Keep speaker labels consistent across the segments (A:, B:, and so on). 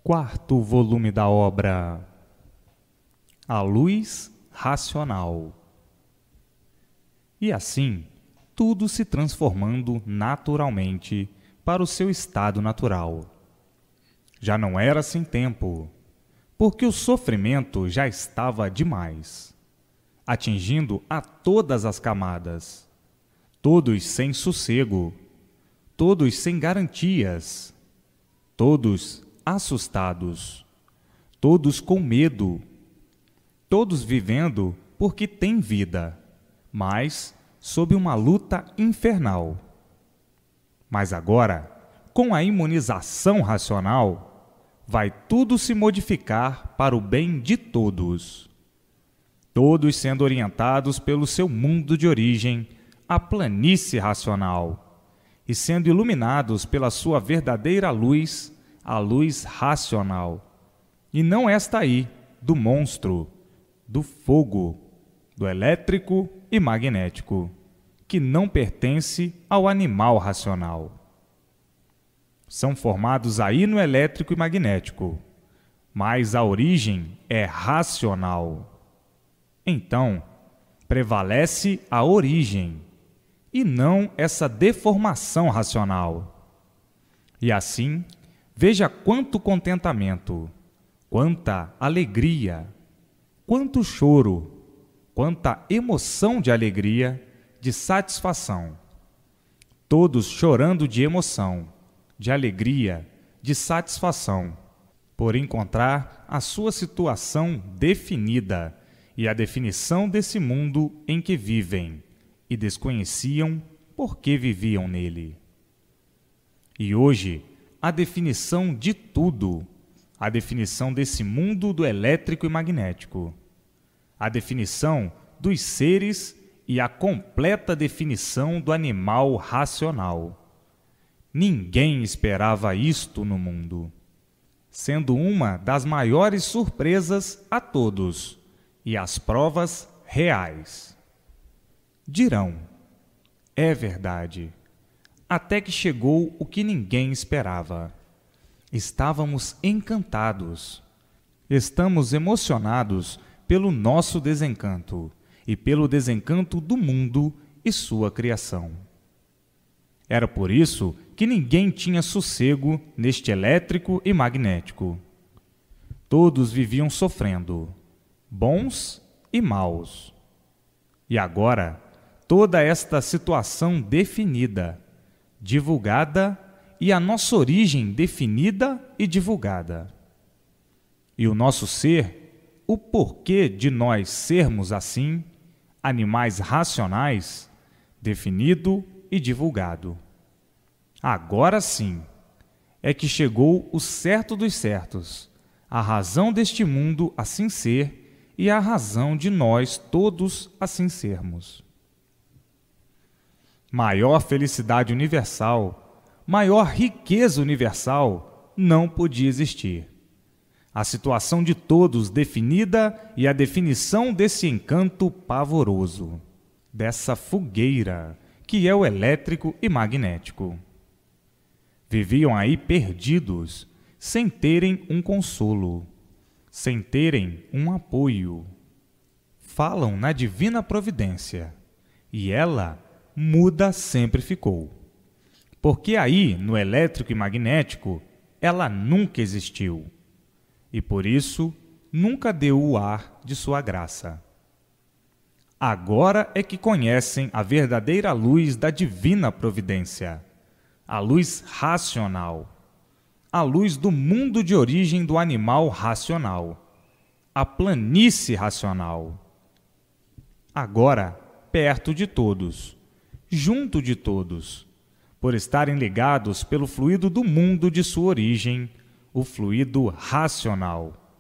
A: Quarto volume da obra A Luz Racional. E assim, tudo se transformando naturalmente para o seu estado natural. Já não era sem tempo, porque o sofrimento já estava demais, atingindo a todas as camadas, todos sem sossego, todos sem garantias, todos assustados, todos com medo, todos vivendo porque têm vida, mas sob uma luta infernal. Mas agora, com a imunização racional, vai tudo se modificar para o bem de todos. Todos sendo orientados pelo seu mundo de origem, a planície racional, e sendo iluminados pela sua verdadeira luz, a luz racional, e não esta aí, do monstro, do fogo, do elétrico e magnético, que não pertence ao animal racional. São formados aí no elétrico e magnético, mas a origem é racional. Então, prevalece a origem, e não essa deformação racional. E assim, veja quanto contentamento, quanta alegria, quanto choro, quanta emoção de alegria, de satisfação. Todos chorando de emoção, de alegria, de satisfação, por encontrar a sua situação definida e a definição desse mundo em que vivem, e desconheciam por que viviam nele. E hoje, a definição de tudo, a definição desse mundo do elétrico e magnético, a definição dos seres e a completa definição do animal racional. Ninguém esperava isto no mundo, sendo uma das maiores surpresas a todos e as provas reais. Dirão, é verdade, até que chegou o que ninguém esperava. Estávamos encantados, estamos emocionados pelo nosso desencanto e pelo desencanto do mundo e sua criação. Era por isso que ninguém tinha sossego neste elétrico e magnético. Todos viviam sofrendo, bons e maus. E agora, toda esta situação definida, divulgada, e a nossa origem definida e divulgada. E o nosso ser, o porquê de nós sermos assim, animais racionais, definido e divulgado. Agora sim, é que chegou o certo dos certos, a razão deste mundo assim ser e a razão de nós todos assim sermos. Maior felicidade universal, maior riqueza universal não podia existir. A situação de todos definida e a definição desse encanto pavoroso, dessa fogueira que é o elétrico e magnético. Viviam aí perdidos, sem terem um consolo, sem terem um apoio. Falam na divina providência, e ela muda sempre ficou. Porque aí, no elétrico e magnético, ela nunca existiu, e por isso nunca deu o ar de sua graça. Agora é que conhecem a verdadeira luz da divina providência, a luz racional, a luz do mundo de origem do animal racional, a planície racional. Agora, perto de todos, junto de todos, por estarem ligados pelo fluido do mundo de sua origem, o fluido racional,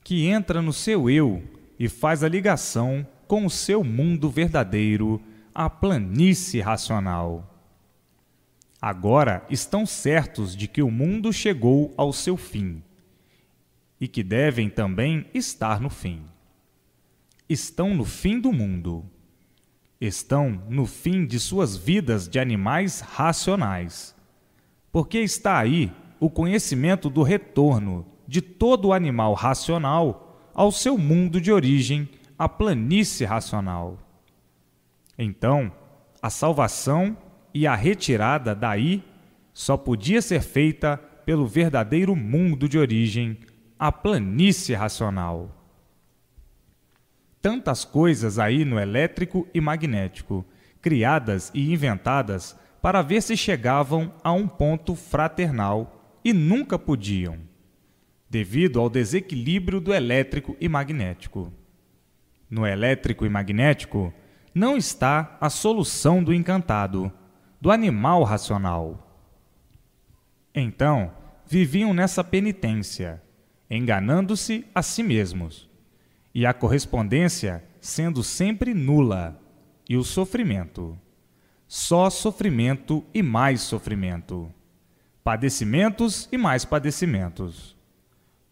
A: que entra no seu eu e faz a ligação com o seu mundo verdadeiro, a planície racional. Agora estão certos de que o mundo chegou ao seu fim e que devem também estar no fim. Estão no fim do mundo. Estão no fim de suas vidas de animais racionais, porque está aí o conhecimento do retorno de todo o animal racional ao seu mundo de origem, a planície racional. Então, a salvação e a retirada daí só podia ser feita pelo verdadeiro mundo de origem, a planície racional. Tantas coisas aí no elétrico e magnético, criadas e inventadas para ver se chegavam a um ponto fraternal e nunca podiam, devido ao desequilíbrio do elétrico e magnético. No elétrico e magnético não está a solução do encantado, do animal racional. Então, viviam nessa penitência, enganando-se a si mesmos, e a correspondência sendo sempre nula, e o sofrimento. Só sofrimento e mais sofrimento. Padecimentos e mais padecimentos.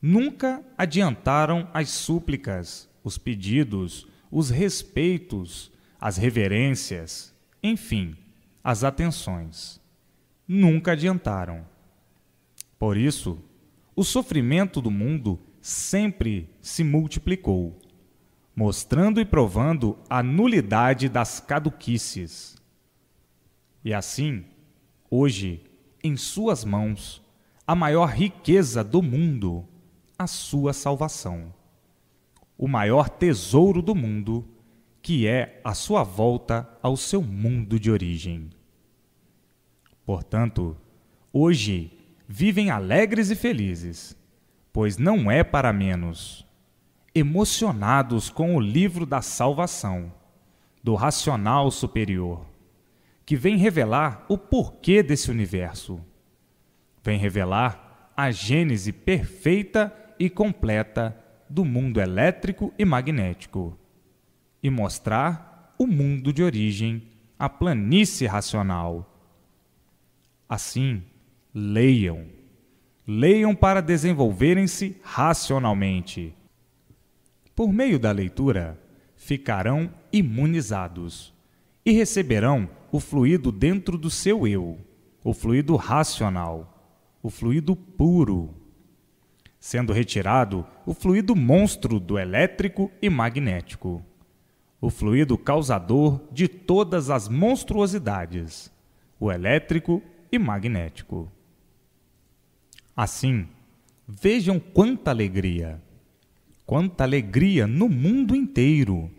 A: Nunca adiantaram as súplicas, os pedidos, os respeitos, as reverências, enfim, as atenções. Nunca adiantaram. Por isso, o sofrimento do mundo sempre se multiplicou, mostrando e provando a nulidade das caduquices. E assim, hoje, em suas mãos, a maior riqueza do mundo, a sua salvação. O maior tesouro do mundo, que é a sua volta ao seu mundo de origem. Portanto, hoje vivem alegres e felizes, pois não é para menos, emocionados com o livro da salvação, do racional superior, que vem revelar o porquê desse universo. Vem revelar a gênese perfeita e completa do mundo elétrico e magnético, e mostrar o mundo de origem, a planície racional. Assim, leiam. Leiam para desenvolverem-se racionalmente. Por meio da leitura, ficarão imunizados e receberão o fluido dentro do seu eu, o fluido racional, o fluido puro, sendo retirado o fluido monstro do elétrico e magnético, o fluido causador de todas as monstruosidades, o elétrico e magnético. Assim, vejam quanta alegria no mundo inteiro,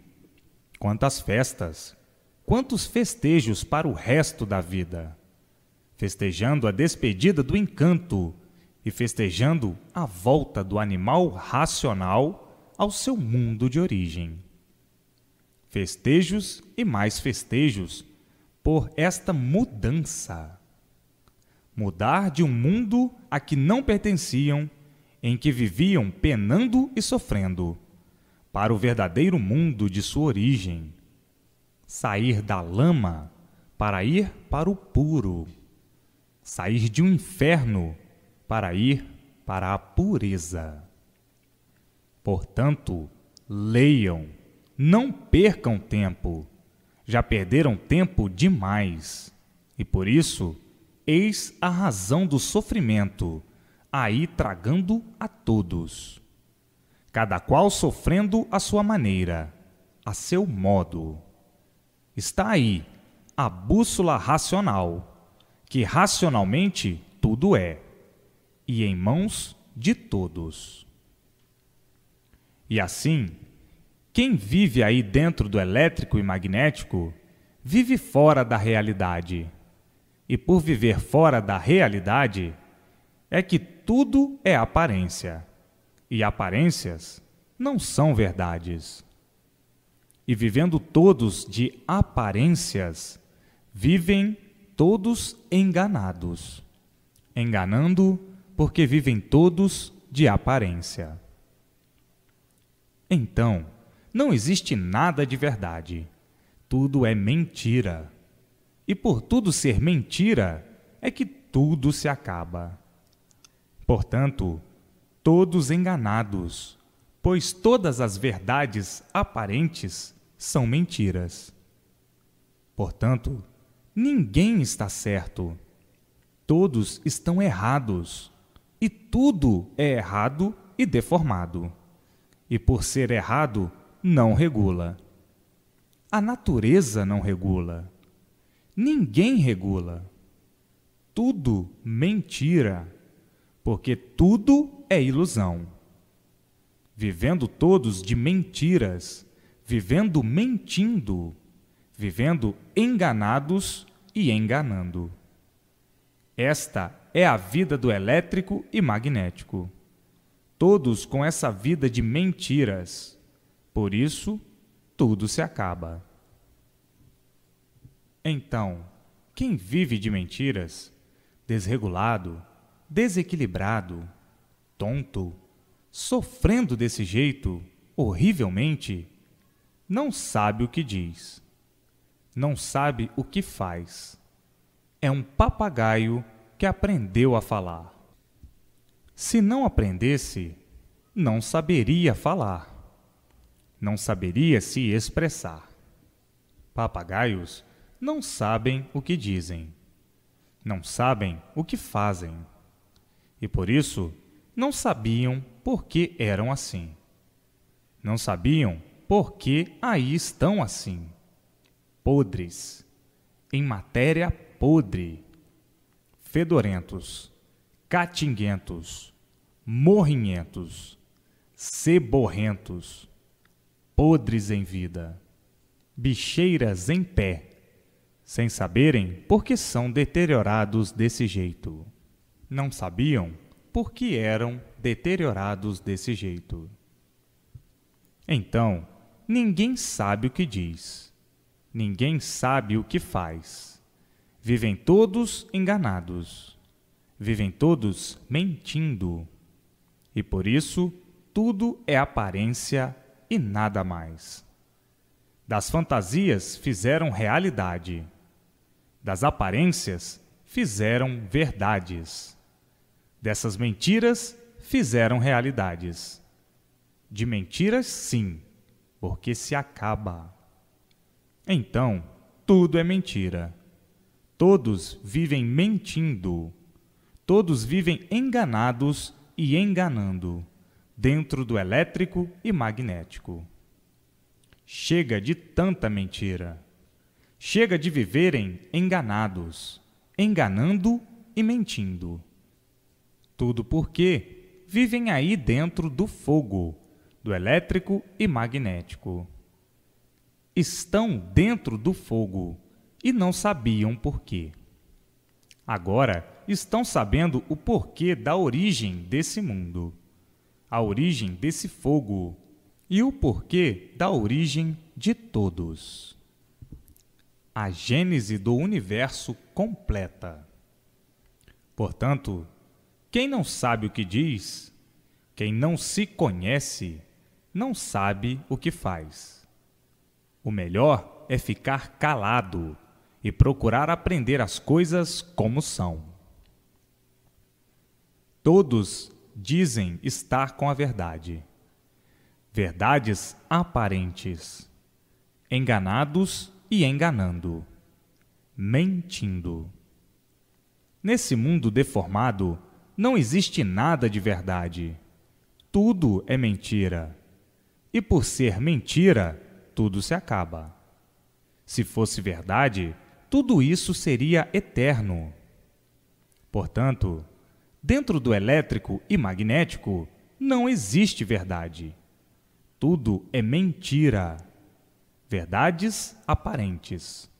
A: quantas festas, quantos festejos para o resto da vida, festejando a despedida do encanto e festejando a volta do animal racional ao seu mundo de origem. Festejos e mais festejos por esta mudança. Mudar de um mundo a que não pertenciam, em que viviam penando e sofrendo, para o verdadeiro mundo de sua origem. Sair da lama para ir para o puro. Sair de um inferno para ir para a pureza. Portanto, leiam, não percam tempo. Já perderam tempo demais. E por isso, eis a razão do sofrimento, aí tragando a todos. Cada qual sofrendo à sua maneira, a seu modo. Está aí a bússola racional, que racionalmente tudo é, e em mãos de todos. E assim, quem vive aí dentro do elétrico e magnético, vive fora da realidade. E por viver fora da realidade, é que tudo é aparência, e aparências não são verdades. E vivendo todos de aparências, vivem todos enganados, enganando porque vivem todos de aparência. Então, não existe nada de verdade, tudo é mentira. E por tudo ser mentira, é que tudo se acaba. Portanto, todos enganados, pois todas as verdades aparentes são mentiras. Portanto, ninguém está certo. Todos estão errados, e tudo é errado e deformado. E por ser errado, não regula. A natureza não regula. Ninguém regula. Tudo mentira, porque tudo é ilusão. Vivendo todos de mentiras, vivendo mentindo, vivendo enganados e enganando. Esta é a vida do elétrico e magnético. Todos com essa vida de mentiras. Por isso, tudo se acaba. Então, quem vive de mentiras, desregulado, desequilibrado, tonto, sofrendo desse jeito, horrivelmente, não sabe o que diz, não sabe o que faz. É um papagaio que aprendeu a falar. Se não aprendesse, não saberia falar, não saberia se expressar. Papagaios não sabem o que dizem, não sabem o que fazem, e por isso não sabiam por que eram assim. Não sabiam por que aí estão assim, podres, em matéria podre, fedorentos, catinguentos, morrinhentos, ceborrentos, podres em vida, bicheiras em pé, sem saberem por que são deteriorados desse jeito. Não sabiam por que eram deteriorados desse jeito. Então, ninguém sabe o que diz, ninguém sabe o que faz. Vivem todos enganados, vivem todos mentindo, e por isso tudo é aparência e nada mais. Das fantasias fizeram realidade, das aparências fizeram verdades, dessas mentiras fizeram realidades. De mentiras, sim, porque se acaba. Então, tudo é mentira. Todos vivem mentindo. Todos vivem enganados e enganando, dentro do elétrico e magnético. Chega de tanta mentira. Chega de viverem enganados, enganando e mentindo. Tudo porque vivem aí dentro do fogo, do elétrico e magnético. Estão dentro do fogo e não sabiam por quê. Agora estão sabendo o porquê da origem desse mundo, a origem desse fogo e o porquê da origem de todos. A gênese do universo completa. Portanto, quem não sabe o que diz, quem não se conhece, não sabe o que faz. O melhor é ficar calado e procurar aprender as coisas como são. Todos dizem estar com a verdade. Verdades aparentes, enganados e enganando, mentindo. Nesse mundo deformado, não existe nada de verdade. Tudo é mentira. E por ser mentira, tudo se acaba. Se fosse verdade, tudo isso seria eterno. Portanto, dentro do elétrico e magnético, não existe verdade. Tudo é mentira. Verdades aparentes.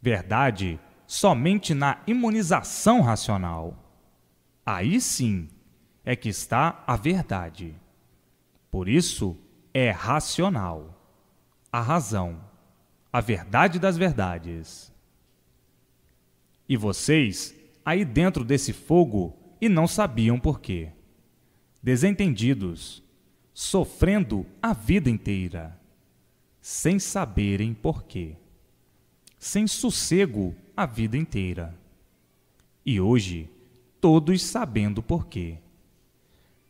A: Verdade somente na imunização racional. Aí sim é que está a verdade. Por isso é racional. A razão. A verdade das verdades. E vocês, aí dentro desse fogo, e não sabiam por quê. Desentendidos, sofrendo a vida inteira, sem saberem por quê. Sem sossego a vida inteira. E hoje, todos sabendo por quê.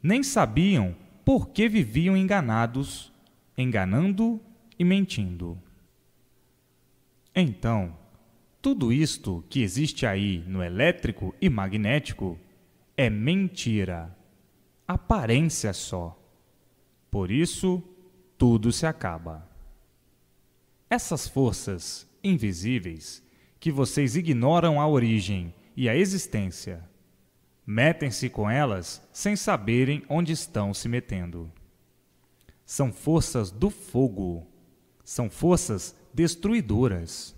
A: Nem sabiam por que viviam enganados, enganando e mentindo. Então, tudo isto que existe aí no elétrico e magnético é mentira, aparência só. Por isso, tudo se acaba. Essas forças invisíveis, que vocês ignoram a origem e a existência, metem-se com elas sem saberem onde estão se metendo. São forças do fogo, são forças destruidoras,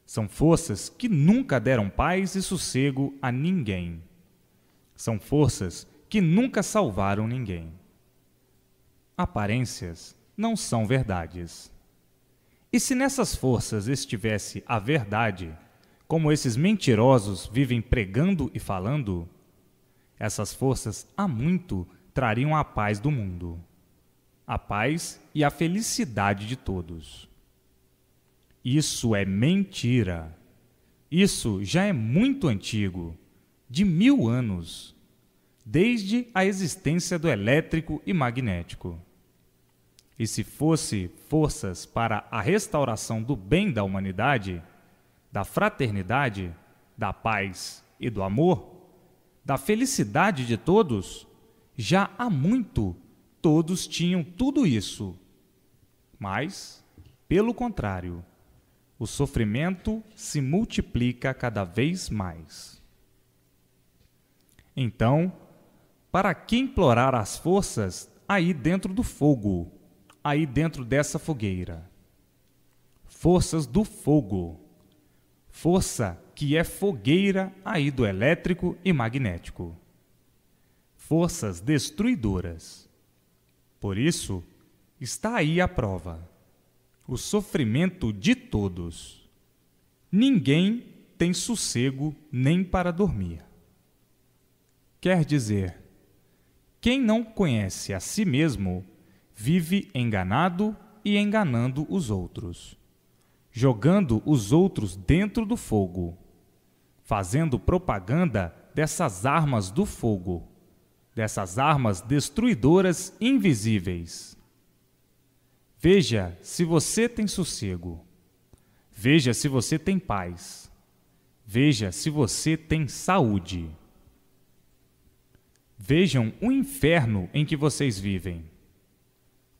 A: são forças que nunca deram paz e sossego a ninguém. São forças que nunca salvaram ninguém. Aparências não são verdades. E se nessas forças estivesse a verdade, como esses mentirosos vivem pregando e falando, essas forças há muito trariam a paz do mundo, a paz e a felicidade de todos. Isso é mentira. Isso já é muito antigo, de 1000 anos, desde a existência do elétrico e magnético. E se fosse forças para a restauração do bem da humanidade, da fraternidade, da paz e do amor, da felicidade de todos, já há muito todos tinham tudo isso. Mas, pelo contrário, o sofrimento se multiplica cada vez mais. Então, para que implorar as forças aí dentro do fogo, aí dentro dessa fogueira? Forças do fogo, força que é fogueira aí do elétrico e magnético. Forças destruidoras. Por isso, está aí a prova. O sofrimento de todos. Ninguém tem sossego nem para dormir. Quer dizer, quem não conhece a si mesmo vive enganado e enganando os outros, jogando os outros dentro do fogo, fazendo propaganda dessas armas do fogo, dessas armas destruidoras invisíveis. Veja se você tem sossego. Veja se você tem paz. Veja se você tem saúde. Vejam o inferno em que vocês vivem.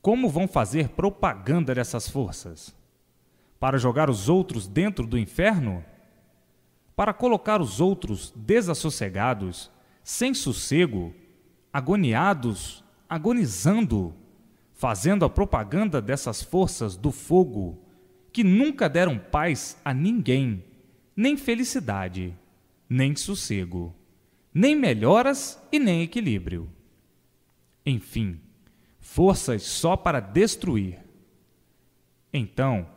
A: Como vão fazer propaganda dessas forças? Para jogar os outros dentro do inferno? Para colocar os outros desassossegados, sem sossego, agoniados, agonizando, fazendo a propaganda dessas forças do fogo, que nunca deram paz a ninguém, nem felicidade, nem sossego, nem melhoras e nem equilíbrio. Enfim, forças só para destruir. Então,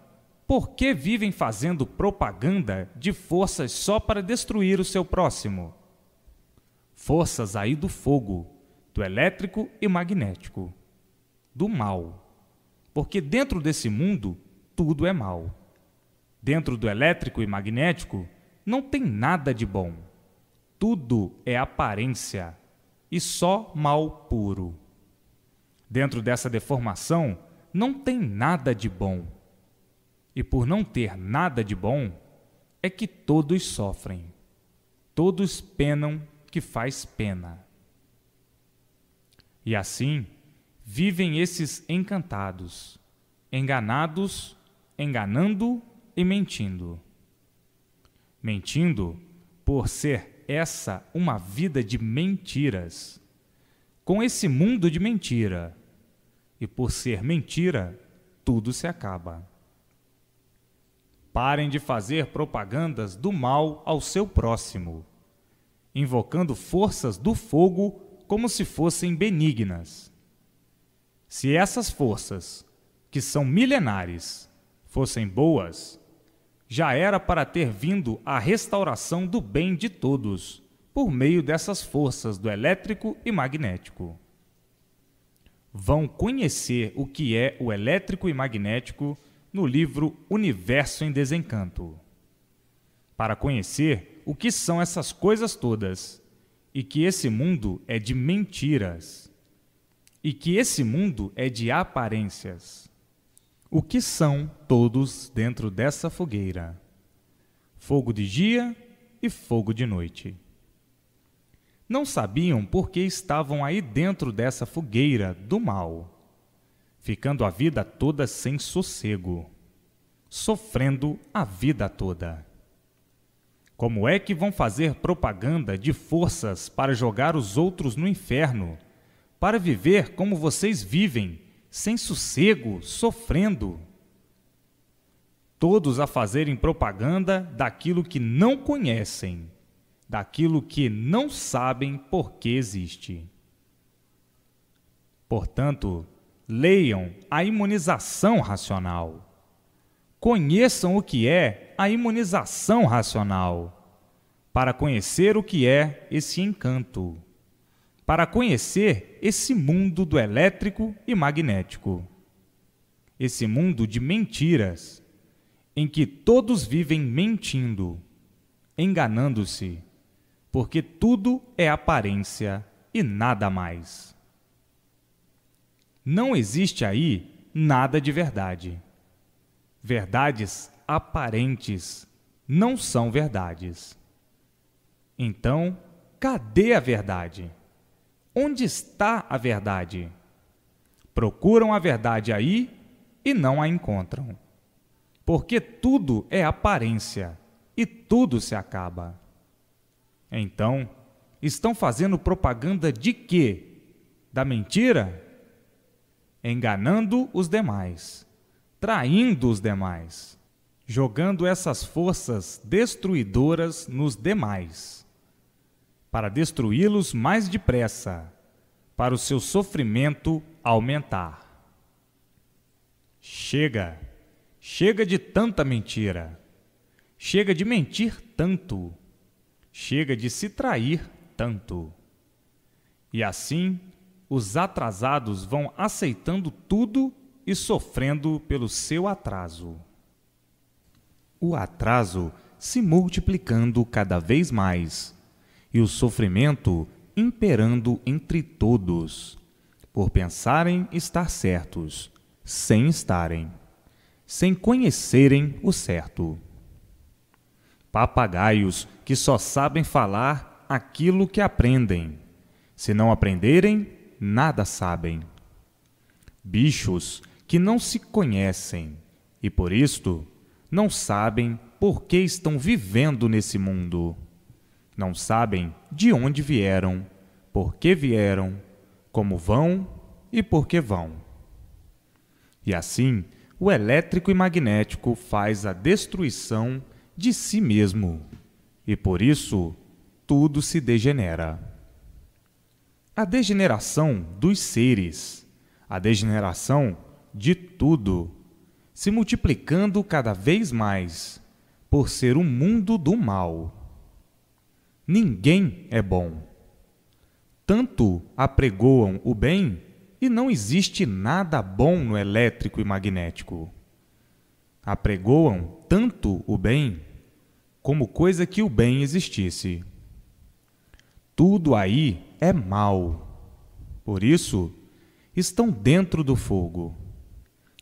A: por que vivem fazendo propaganda de forças só para destruir o seu próximo? Forças aí do fogo, do elétrico e magnético, do mal. Porque dentro desse mundo, tudo é mal. Dentro do elétrico e magnético, não tem nada de bom. Tudo é aparência e só mal puro. Dentro dessa deformação, não tem nada de bom. E por não ter nada de bom, é que todos sofrem. Todos penam que faz pena. E assim, vivem esses encantados, enganados, enganando e mentindo. Mentindo por ser essa uma vida de mentiras, com esse mundo de mentira. E por ser mentira, tudo se acaba. Parem de fazer propagandas do mal ao seu próximo, invocando forças do fogo como se fossem benignas. Se essas forças, que são milenares, fossem boas, já era para ter vindo a restauração do bem de todos, por meio dessas forças do elétrico e magnético. Vão conhecer o que é o elétrico e magnético no livro Universo em Desencanto. Para conhecer o que são essas coisas todas, e que esse mundo é de mentiras, e que esse mundo é de aparências. O que são todos dentro dessa fogueira? Fogo de dia e fogo de noite. não sabiam por que estavam aí dentro dessa fogueira do mal, ficando a vida toda sem sossego, sofrendo a vida toda. Como é que vão fazer propaganda de forças para jogar os outros no inferno, para viver como vocês vivem, sem sossego, sofrendo? Todos a fazerem propaganda daquilo que não conhecem, daquilo que não sabem por que existe. Portanto, leiam a imunização racional. Conheçam o que é a imunização racional, para conhecer o que é esse encanto, para conhecer esse mundo do elétrico e magnético, esse mundo de mentiras, em que todos vivem mentindo, enganando-se, porque tudo é aparência e nada mais. Não existe aí nada de verdade. Verdades aparentes não são verdades. Então, cadê a verdade? Onde está a verdade? Procuram a verdade aí e não a encontram. Porque tudo é aparência e tudo se acaba. Então, estão fazendo propaganda de quê? Da mentira? Enganando os demais, traindo os demais, jogando essas forças destruidoras nos demais, para destruí-los mais depressa, para o seu sofrimento aumentar. Chega! Chega de tanta mentira! Chega de mentir tanto! Chega de se trair tanto! E assim, os atrasados vão aceitando tudo e sofrendo pelo seu atraso. O atraso se multiplicando cada vez mais, e o sofrimento imperando entre todos, por pensarem estar certos, sem estarem, sem conhecerem o certo. Papagaios que só sabem falar aquilo que aprendem. Se não aprenderem, nada sabem. Bichos que não se conhecem e, por isto, não sabem por que estão vivendo nesse mundo. Não sabem de onde vieram, por que vieram, como vão e por que vão. E assim, o elétrico e magnético faz a destruição de si mesmo, e por isso tudo se degenera. A degeneração dos seres, a degeneração de tudo, se multiplicando cada vez mais, por ser um mundo do mal. Ninguém é bom. Tanto apregoam o bem e não existe nada bom no elétrico e magnético. Apregoam tanto o bem como coisa que o bem existisse. Tudo aí é mal. Por isso, estão dentro do fogo.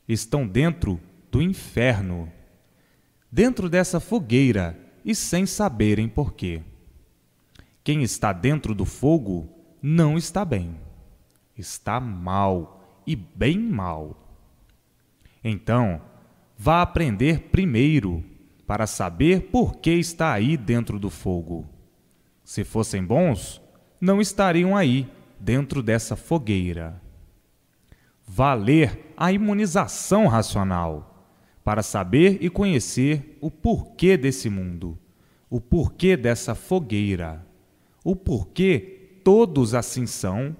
A: Estão dentro do inferno. Dentro dessa fogueira e sem saberem por quê. Quem está dentro do fogo não está bem. Está mal e bem mal. Então, vá aprender primeiro para saber por que está aí dentro do fogo. Se fossem bons, não estariam aí dentro dessa fogueira. Vá ler a imunização racional para saber e conhecer o porquê desse mundo, o porquê dessa fogueira, o porquê todos assim são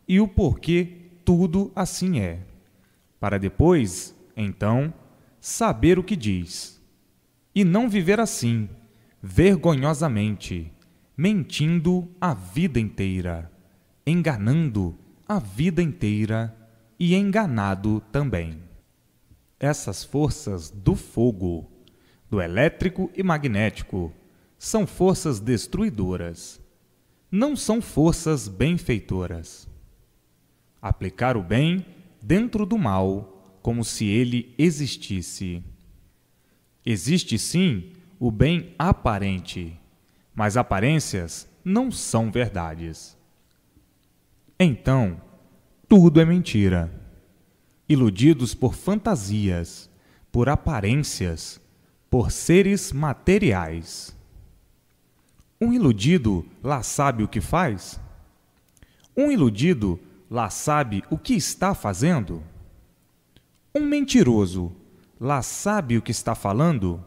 A: e o porquê tudo assim é, para depois, então, saber o que diz, e não viver assim, vergonhosamente, mentindo a vida inteira, enganando a vida inteira e enganado também. Essas forças do fogo, do elétrico e magnético, são forças destruidoras. Não são forças benfeitoras. Aplicar o bem dentro do mal, como se ele existisse. Existe sim o bem aparente, mas aparências não são verdades. Então, tudo é mentira. Iludidos por fantasias, por aparências, por seres materiais. Um iludido lá sabe o que faz? Um iludido lá sabe o que está fazendo? Um mentiroso lá sabe o que está falando?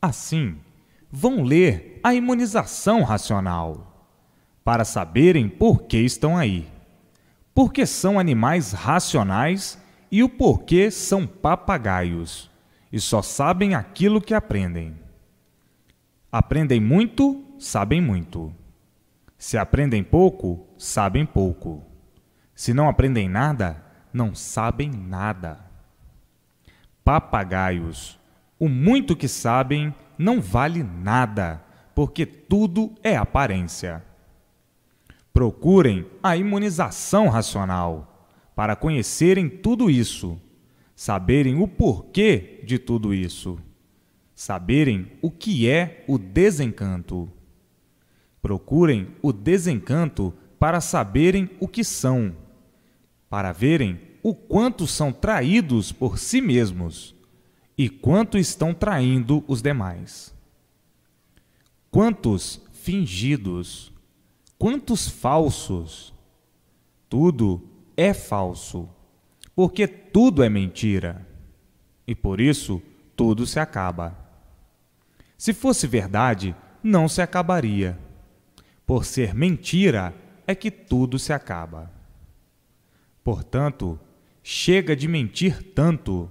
A: Assim, vão ler a imunização racional, para saberem por que estão aí, porque são animais racionais e o porquê são papagaios, e só sabem aquilo que aprendem. Aprendem muito, sabem muito. Se aprendem pouco, sabem pouco. Se não aprendem nada, não sabem nada. Papagaios, o muito que sabem não vale nada, porque tudo é aparência. Procurem a imunização racional para conhecerem tudo isso, saberem o porquê de tudo isso, saberem o que é o desencanto. Procurem o desencanto para saberem o que são, para verem o quanto são traídos por si mesmos e quanto estão traindo os demais. Quantos fingidos, quantos falsos. Tudo é falso, porque tudo é mentira, e por isso tudo se acaba. Se fosse verdade, não se acabaria. Por ser mentira, é que tudo se acaba. Portanto, chega de mentir tanto.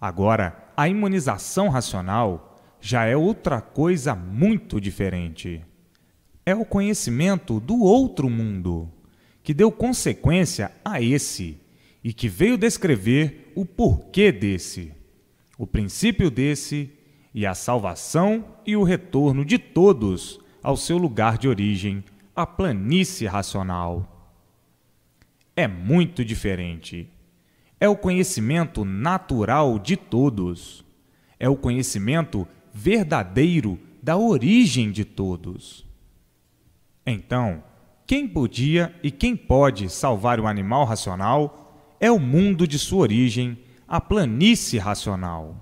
A: Agora, a imunização racional já é outra coisa muito diferente. É o conhecimento do outro mundo, que deu consequência a esse e que veio descrever o porquê desse, o princípio desse e a salvação e o retorno de todos ao seu lugar de origem, a planície racional. É muito diferente. É o conhecimento natural de todos. É o conhecimento verdadeiro da origem de todos. Então, quem podia e quem pode salvar o animal racional é o mundo de sua origem, a planície racional.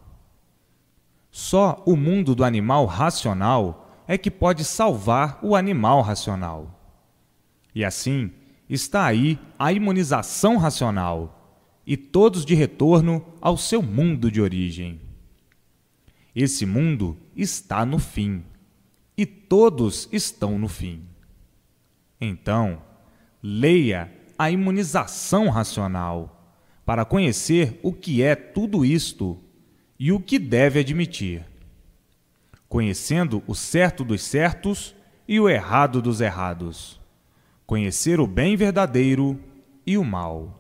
A: Só o mundo do animal racional é que pode salvar o animal racional. E assim, está aí a imunização racional, e todos de retorno ao seu mundo de origem. Esse mundo está no fim, e todos estão no fim. Então, leia a imunização racional, para conhecer o que é tudo isto e o que deve admitir, conhecendo o certo dos certos e o errado dos errados, conhecer o bem verdadeiro e o mal.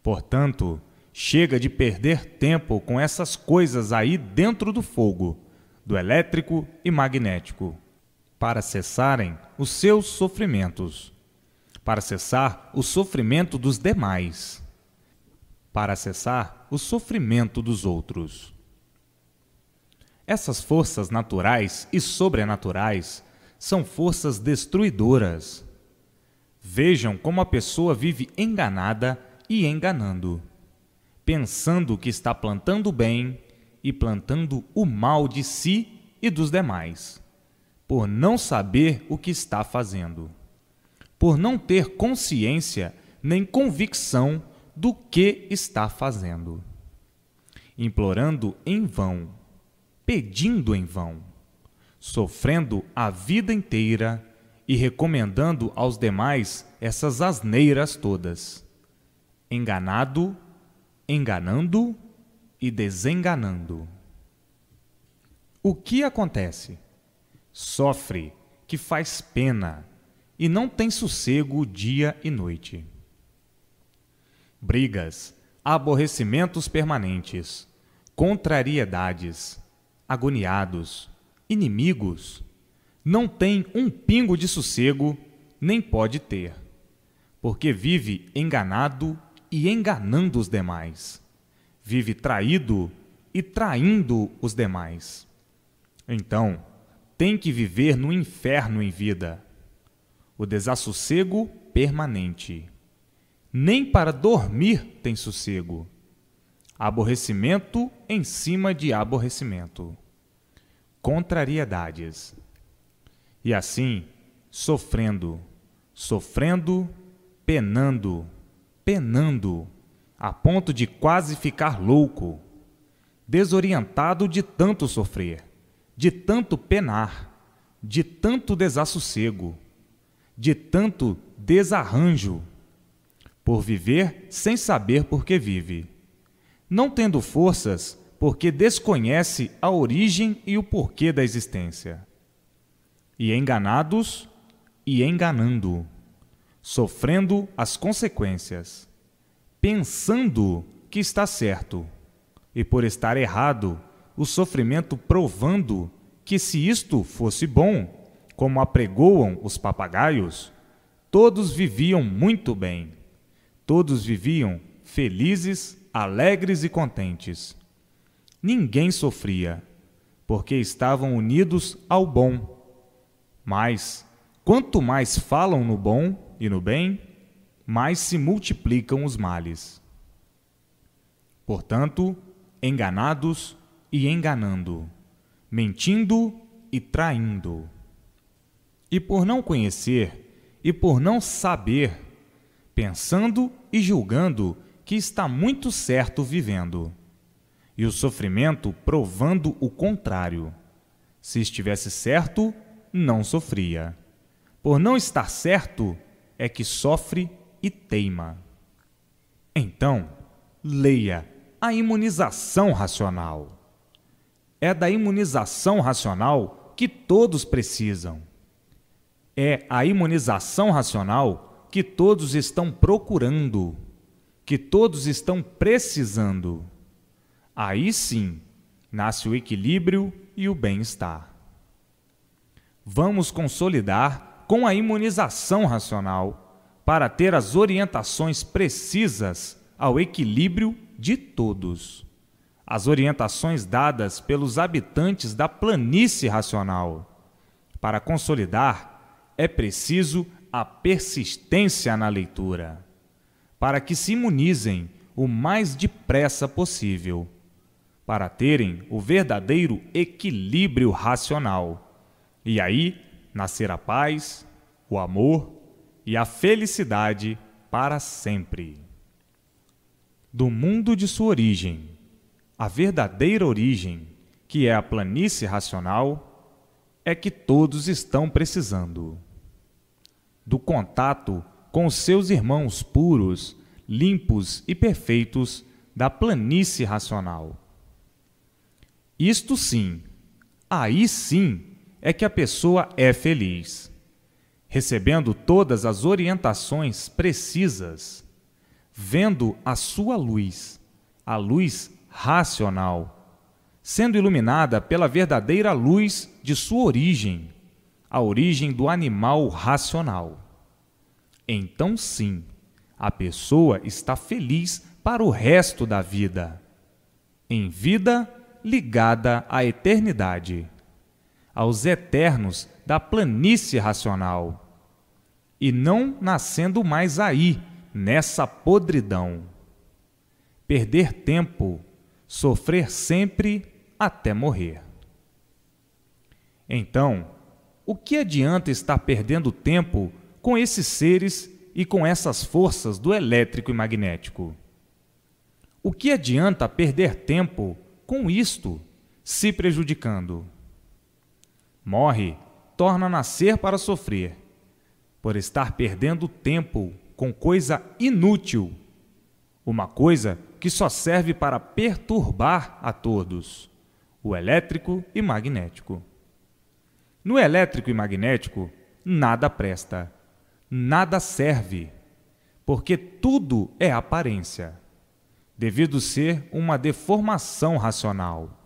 A: Portanto, chega de perder tempo com essas coisas aí dentro do fogo, do elétrico e magnético, para cessarem os seus sofrimentos, para cessar o sofrimento dos demais, para cessar o sofrimento dos outros. Essas forças naturais e sobrenaturais são forças destruidoras. Vejam como a pessoa vive enganada e enganando, pensando que está plantando o bem e plantando o mal de si e dos demais, por não saber o que está fazendo, por não ter consciência nem convicção do que está fazendo, implorando em vão, pedindo em vão, sofrendo a vida inteira e recomendando aos demais essas asneiras todas, enganado, enganando e desenganando. O que acontece? Sofre, que faz pena, e não tem sossego dia e noite. Brigas, aborrecimentos permanentes, contrariedades, agoniados, inimigos, não tem um pingo de sossego, nem pode ter, porque vive enganado e enganando os demais, vive traído e traindo os demais. Então, tem que viver no inferno em vida, o desassossego permanente. Nem para dormir tem sossego, aborrecimento em cima de aborrecimento, contrariedades. E assim, sofrendo, penando, a ponto de quase ficar louco, desorientado de tanto sofrer, de tanto penar, de tanto desassossego, de tanto desarranjo, por viver sem saber por que vive, não tendo forças porque desconhece a origem e o porquê da existência, e enganados e enganando, sofrendo as consequências, pensando que está certo, e por estar errado, o sofrimento provando que se isto fosse bom, como apregoam os papagaios, todos viviam muito bem, todos viviam felizes, alegres e contentes. Ninguém sofria, porque estavam unidos ao bom. Mas, quanto mais falam no bom e no bem, mais se multiplicam os males. Portanto, enganados e enganando, mentindo e traindo. E por não conhecer e por não saber, pensando e julgando que está muito certo vivendo, e o sofrimento provando o contrário. Se estivesse certo, não sofria. Por não estar certo, é que sofre e teima. Então, leia a imunização racional. É da imunização racional que todos precisam. É a imunização racional que todos estão procurando, que todos estão precisando. Aí sim, nasce o equilíbrio e o bem-estar. Vamos consolidar com a imunização racional para ter as orientações precisas ao equilíbrio de todos. As orientações dadas pelos habitantes da planície racional. Para consolidar, é preciso a persistência na leitura, para que se imunizem o mais depressa possível, para terem o verdadeiro equilíbrio racional. E aí nascer a paz, o amor e a felicidade para sempre. Do mundo de sua origem, a verdadeira origem, que é a planície racional, é que todos estão precisando. Do contato com os seus irmãos puros, limpos e perfeitos da planície racional. Isto sim, aí sim, é que a pessoa é feliz, recebendo todas as orientações precisas, vendo a sua luz, a luz racional, sendo iluminada pela verdadeira luz de sua origem, a origem do animal racional. Então sim, a pessoa está feliz para o resto da vida, em vida ligada à eternidade, aos eternos da planície racional, e não nascendo mais aí, nessa podridão. Perder tempo, sofrer sempre até morrer. Então, o que adianta estar perdendo tempo com esses seres e com essas forças do elétrico e magnético? O que adianta perder tempo com isto, se prejudicando? Morre, torna a nascer para sofrer, por estar perdendo tempo com coisa inútil, uma coisa que só serve para perturbar a todos, o elétrico e magnético. No elétrico e magnético, nada presta, nada serve, porque tudo é aparência, devido ser uma deformação racional.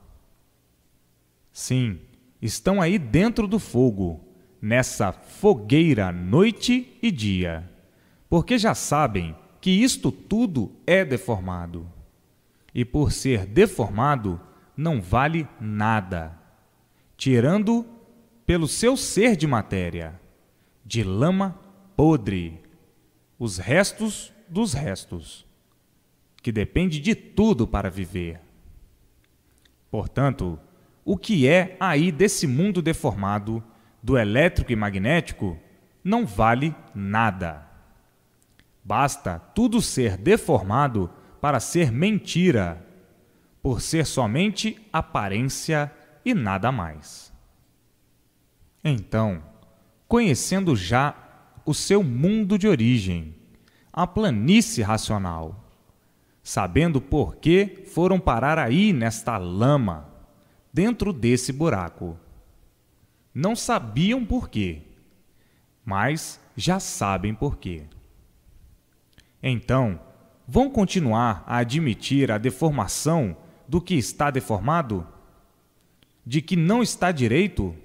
A: Sim, estão aí dentro do fogo, nessa fogueira noite e dia, porque já sabem que isto tudo é deformado. E por ser deformado, não vale nada, tirando pelo seu ser de matéria, de lama podre, os restos dos restos, que depende de tudo para viver. Portanto, o que é aí desse mundo deformado, do elétrico e magnético, não vale nada. Basta tudo ser deformado para ser mentira, por ser somente aparência e nada mais. Então, conhecendo já o seu mundo de origem, a planície racional, sabendo por que foram parar aí nesta lama, dentro desse buraco. Não sabiam por quê, mas já sabem por quê. Então, vão continuar a admitir a deformação do que está deformado? De que não está direito?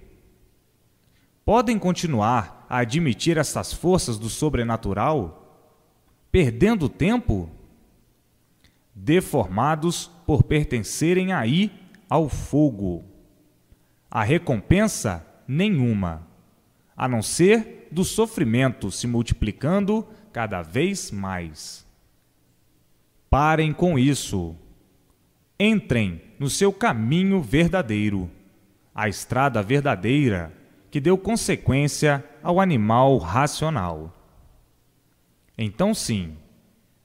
A: Podem continuar a admitir essas forças do sobrenatural, perdendo tempo? Deformados por pertencerem aí ao fogo. A recompensa nenhuma, a não ser do sofrimento se multiplicando cada vez mais. Parem com isso. Entrem no seu caminho verdadeiro, a estrada verdadeira que deu consequência ao animal racional. Então, sim,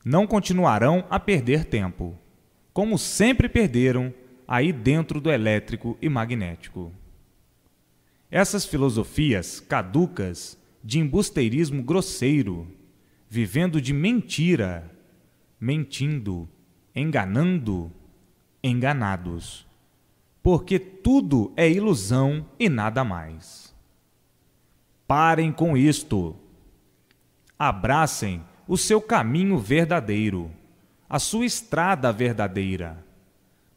A: não continuarão a perder tempo, como sempre perderam aí dentro do elétrico e magnético. Essas filosofias caducas de embusteirismo grosseiro, vivendo de mentira, mentindo, enganando, enganados, porque tudo é ilusão e nada mais. Parem com isto. Abracem o seu caminho verdadeiro, a sua estrada verdadeira,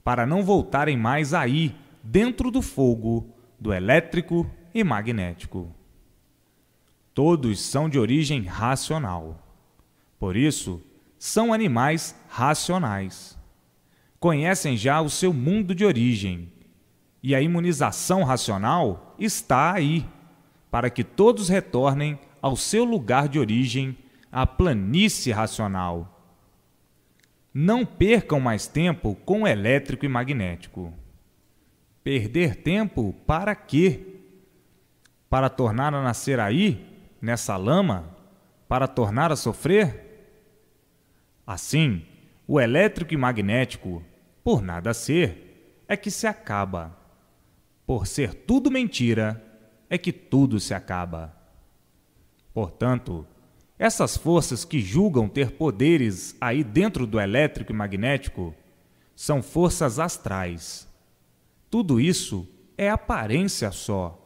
A: para não voltarem mais aí, dentro do fogo, do elétrico e magnético. Todos são de origem racional. Por isso, são animais racionais. Conhecem já o seu mundo de origem, e a imunização racional está aí, para que todos retornem ao seu lugar de origem, a planície racional. Não percam mais tempo com o elétrico e magnético. Perder tempo para quê? Para tornar a nascer aí, nessa lama? Para tornar a sofrer? Assim, o elétrico e magnético, por nada ser, é que se acaba. Por ser tudo mentira, é que tudo se acaba. Portanto, essas forças que julgam ter poderes aí dentro do elétrico e magnético são forças astrais. Tudo isso é aparência só,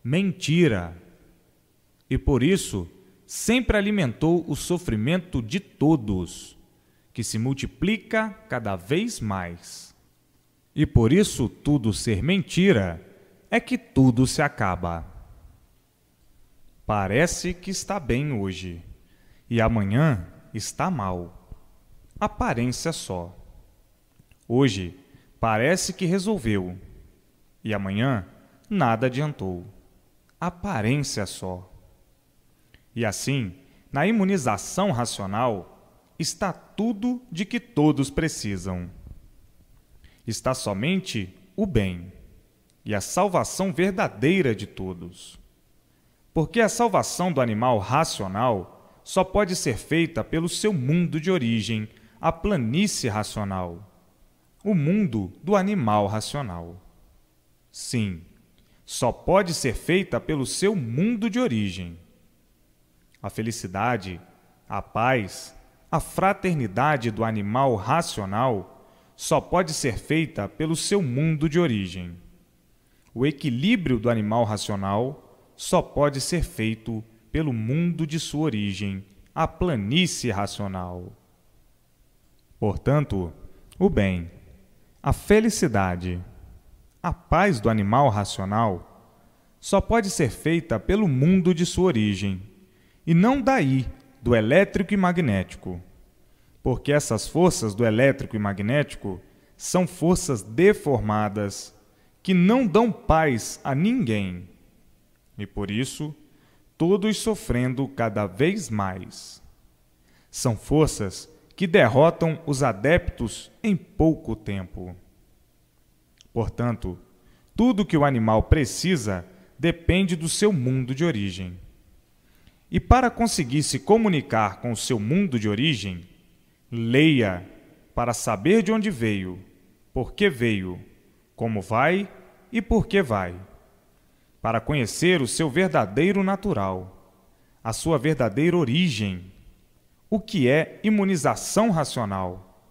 A: mentira. E por isso, sempre alimentou o sofrimento de todos, que se multiplica cada vez mais. E por isso tudo ser mentira é que tudo se acaba. Parece que está bem hoje, e amanhã está mal. Aparência só. Hoje parece que resolveu, e amanhã nada adiantou. Aparência só. E assim, na imunização racional, está tudo de que todos precisam. Está somente o bem e a salvação verdadeira de todos. Porque a salvação do animal racional só pode ser feita pelo seu mundo de origem, a planície racional, o mundo do animal racional. Sim, só pode ser feita pelo seu mundo de origem. A felicidade, a paz, a fraternidade do animal racional só pode ser feita pelo seu mundo de origem. O equilíbrio do animal racional só pode ser feito pelo mundo de sua origem, a planície racional. Portanto, o bem, a felicidade, a paz do animal racional só pode ser feita pelo mundo de sua origem, e não daí, do elétrico e magnético, porque essas forças do elétrico e magnético são forças deformadas, que não dão paz a ninguém, e por isso, todos sofrendo cada vez mais. São forças que derrotam os adeptos em pouco tempo. Portanto, tudo que o animal precisa depende do seu mundo de origem. E para conseguir se comunicar com o seu mundo de origem, leia para saber de onde veio, por que veio, como vai e por que vai. Para conhecer o seu verdadeiro natural, a sua verdadeira origem, o que é imunização racional,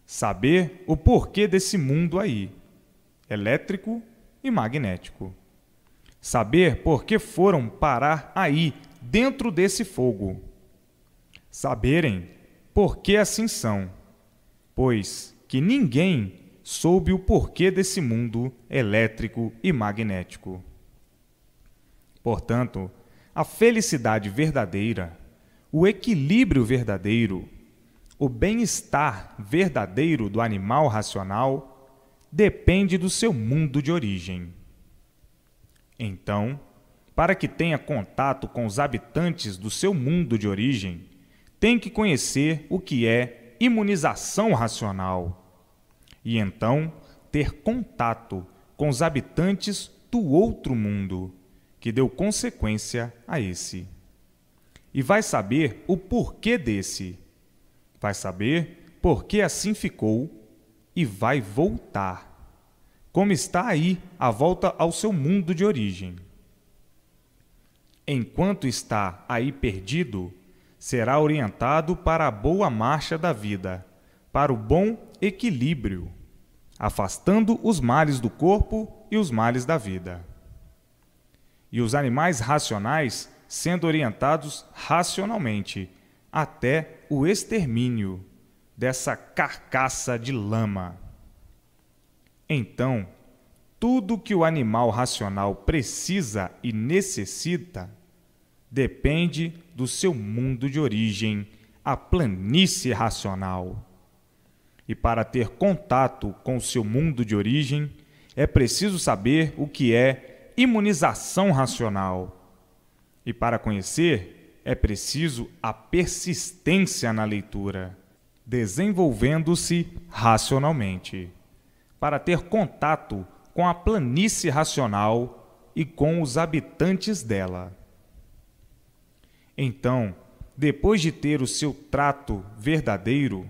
A: saber o porquê desse mundo aí, elétrico e magnético. Saber por que foram parar aí, dentro desse fogo. Saberem por que assim são, pois que ninguém soube o porquê desse mundo elétrico e magnético. Portanto, a felicidade verdadeira, o equilíbrio verdadeiro, o bem-estar verdadeiro do animal racional depende do seu mundo de origem. Então, para que tenha contato com os habitantes do seu mundo de origem, tem que conhecer o que é imunização racional e então ter contato com os habitantes do outro mundo, que deu consequência a esse. E vai saber o porquê desse. Vai saber por que assim ficou e vai voltar, como está aí a volta ao seu mundo de origem. Enquanto está aí perdido, será orientado para a boa marcha da vida, para o bom equilíbrio, afastando os males do corpo e os males da vida. E os animais racionais sendo orientados racionalmente até o extermínio dessa carcaça de lama. Então, tudo que o animal racional precisa e necessita depende do seu mundo de origem, a planície racional. E para ter contato com o seu mundo de origem, é preciso saber o que é imunização racional. E para conhecer, é preciso a persistência na leitura, desenvolvendo-se racionalmente, para ter contato com a planície racional e com os habitantes dela. Então, depois de ter o seu trato verdadeiro,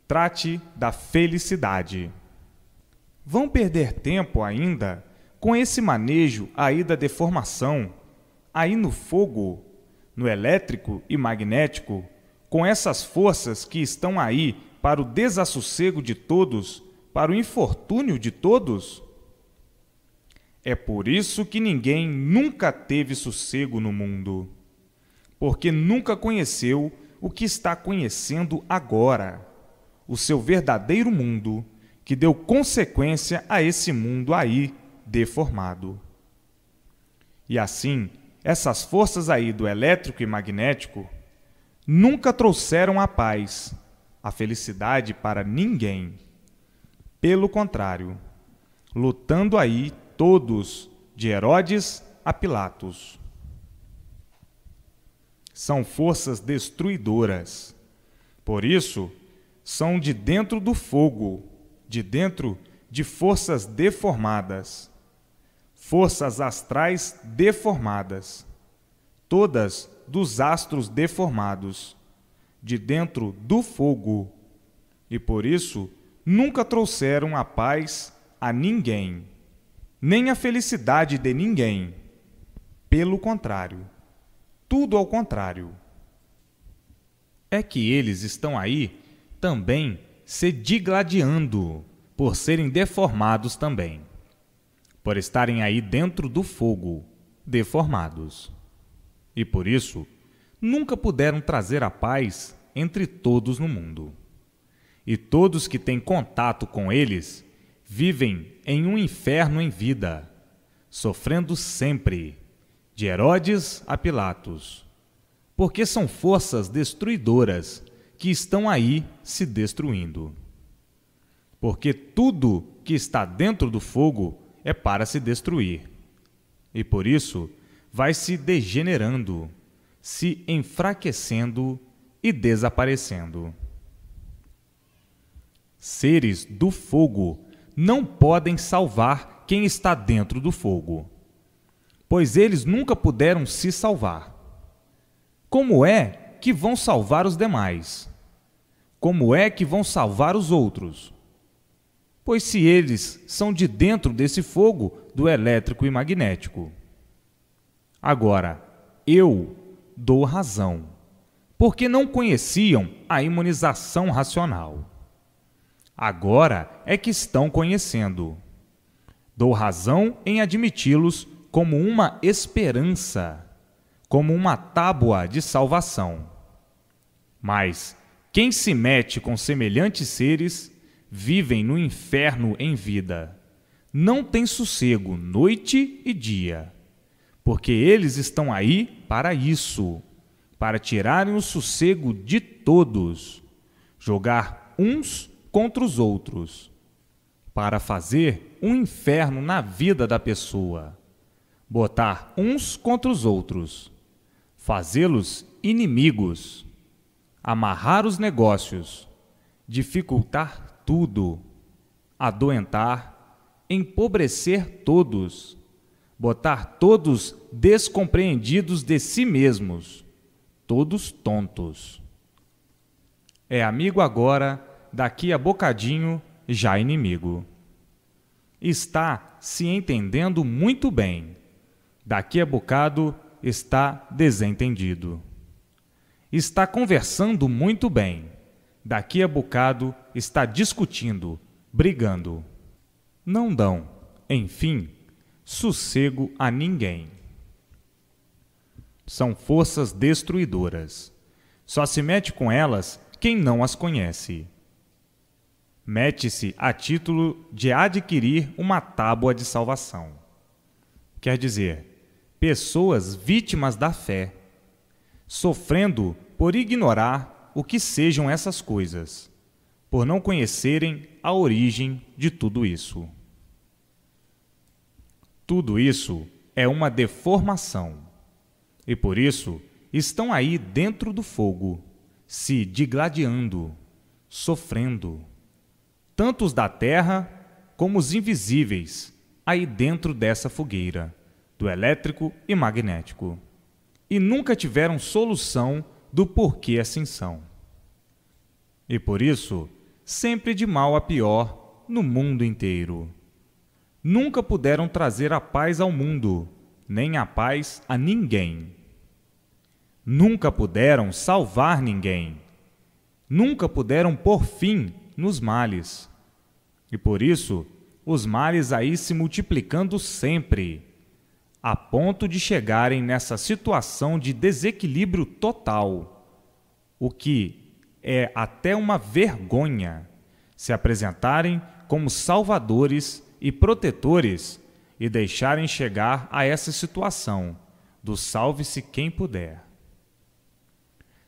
A: trate da felicidade. Vão perder tempo ainda com esse manejo aí da deformação, aí no fogo, no elétrico e magnético, com essas forças que estão aí para o desassossego de todos, para o infortúnio de todos? É por isso que ninguém nunca teve sossego no mundo, porque nunca conheceu o que está conhecendo agora, o seu verdadeiro mundo, que deu consequência a esse mundo aí deformado. E assim, essas forças aí do elétrico e magnético nunca trouxeram a paz, a felicidade para ninguém. Pelo contrário, lutando aí todos, de Herodes a Pilatos. São forças destruidoras. Por isso, são de dentro do fogo, de dentro de forças deformadas, forças astrais deformadas, todas dos astros deformados, de dentro do fogo, e por isso nunca trouxeram a paz a ninguém, nem a felicidade de ninguém. Pelo contrário, tudo ao contrário. É que eles estão aí também se digladiando por serem deformados também, por estarem aí dentro do fogo, deformados. E por isso, nunca puderam trazer a paz entre todos no mundo. E todos que têm contato com eles vivem em um inferno em vida, sofrendo sempre, de Herodes a Pilatos, porque são forças destruidoras que estão aí se destruindo. Porque tudo que está dentro do fogo é para se destruir. E por isso, vai se degenerando, se enfraquecendo e desaparecendo. Seres do fogo não podem salvar quem está dentro do fogo, pois eles nunca puderam se salvar. Como é que vão salvar os demais? Como é que vão salvar os outros? Pois se eles são de dentro desse fogo do elétrico e magnético. Agora, eu dou razão, porque não conheciam a imunização racional. Agora é que estão conhecendo. Dou razão em admiti-los como uma esperança, como uma tábua de salvação. Mas quem se mete com semelhantes seres vivem no inferno em vida. Não tem sossego noite e dia, porque eles estão aí para isso, para tirarem o sossego de todos, jogar uns contra os outros, para fazer um inferno na vida da pessoa, botar uns contra os outros, fazê-los inimigos, amarrar os negócios, dificultar tudo, adoentar, empobrecer todos, botar todos descompreendidos de si mesmos, todos tontos. É amigo agora, daqui a bocadinho, já inimigo. Está se entendendo muito bem, daqui a bocado está desentendido. Está conversando muito bem, daqui a bocado está discutindo, brigando. Não dão, enfim, sossego a ninguém. São forças destruidoras. Só se mete com elas quem não as conhece. Mete-se a título de adquirir uma tábua de salvação. Quer dizer, pessoas vítimas da fé, sofrendo por ignorar o que sejam essas coisas, por não conhecerem a origem de tudo isso. Tudo isso é uma deformação, e por isso estão aí dentro do fogo, se digladiando, sofrendo, tanto os da terra como os invisíveis, aí dentro dessa fogueira, do elétrico e magnético, e nunca tiveram solução do porquê assim são. E por isso, sempre de mal a pior no mundo inteiro. Nunca puderam trazer a paz ao mundo, nem a paz a ninguém. Nunca puderam salvar ninguém. Nunca puderam pôr fim nos males. E por isso, os males aí se multiplicando sempre, a ponto de chegarem nessa situação de desequilíbrio total, o que é até uma vergonha se apresentarem como salvadores e protetores e deixarem chegar a essa situação do salve-se quem puder.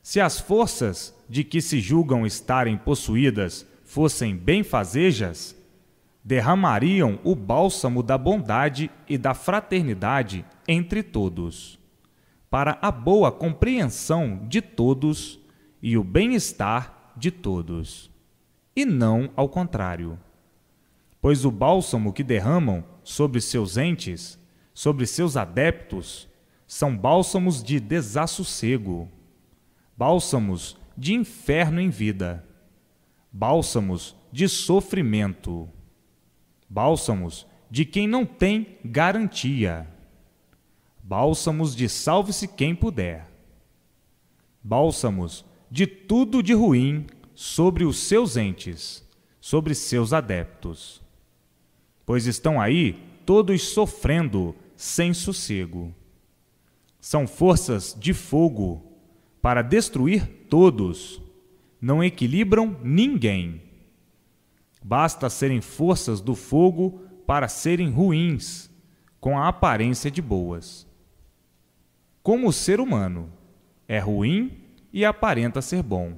A: Se as forças de que se julgam estarem possuídas fossem benfazejas, derramariam o bálsamo da bondade e da fraternidade entre todos, para a boa compreensão de todos e o bem-estar de todos, e não ao contrário. Pois o bálsamo que derramam sobre seus entes, sobre seus adeptos, são bálsamos de desassossego, bálsamos de inferno em vida, bálsamos de sofrimento, bálsamos de quem não tem garantia, bálsamos de salve-se quem puder, bálsamos de tudo de ruim sobre os seus entes, sobre seus adeptos. Pois estão aí todos sofrendo sem sossego. São forças de fogo para destruir todos, não equilibram ninguém. Basta serem forças do fogo para serem ruins, com a aparência de boas. Como o ser humano é ruim e aparenta ser bom.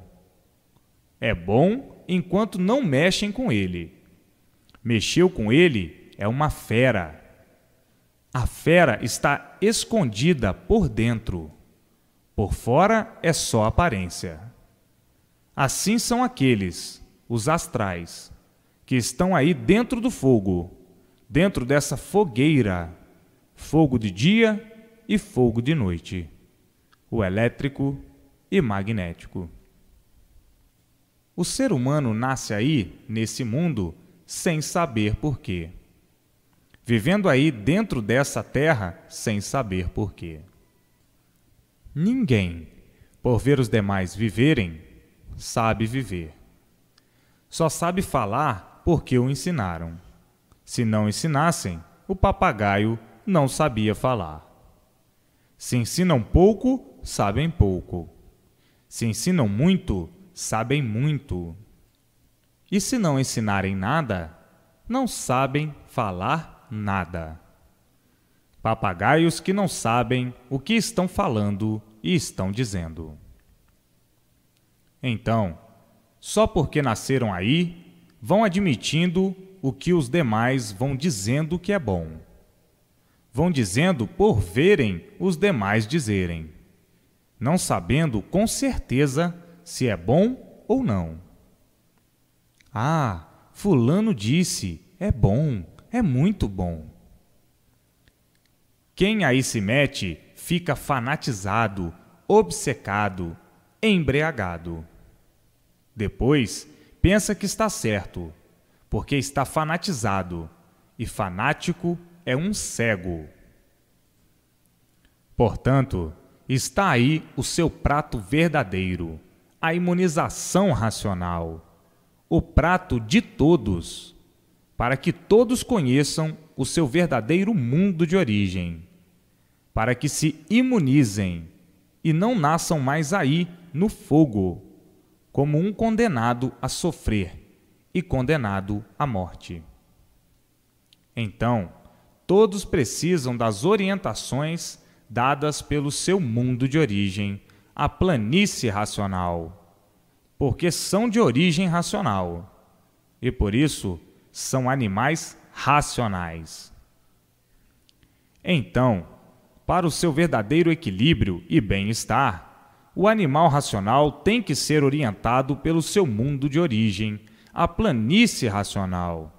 A: É bom enquanto não mexem com ele. Mexeu com ele é uma fera. A fera está escondida por dentro. Por fora é só aparência. Assim são aqueles, os astrais, que estão aí dentro do fogo, dentro dessa fogueira, fogo de dia e fogo de noite, o elétrico e magnético. O ser humano nasce aí, nesse mundo, sem saber por quê. Vivendo aí dentro dessa terra, sem saber por quê. Ninguém, por ver os demais viverem, sabe viver. Só sabe falar porque o ensinaram. Se não ensinassem, o papagaio não sabia falar. Se ensinam pouco, sabem pouco. Se ensinam muito, sabem muito. E se não ensinarem nada, não sabem falar nada. Papagaios que não sabem o que estão falando e estão dizendo. Então, só porque nasceram aí, vão admitindo o que os demais vão dizendo que é bom. Vão dizendo por verem os demais dizerem, não sabendo com certeza se é bom ou não. Ah, fulano disse, é bom, é muito bom. Quem aí se mete fica fanatizado, obcecado, embriagado. Depois, pensa que está certo, porque está fanatizado, e fanático é um cego. Portanto, está aí o seu prato verdadeiro, a imunização racional, o prato de todos, para que todos conheçam o seu verdadeiro mundo de origem, para que se imunizem e não nasçam mais aí no fogo, como um condenado a sofrer e condenado à morte. Então, todos precisam das orientações dadas pelo seu mundo de origem, a planície racional, porque são de origem racional e, por isso, são animais racionais. Então, para o seu verdadeiro equilíbrio e bem-estar, o animal racional tem que ser orientado pelo seu mundo de origem, a planície racional,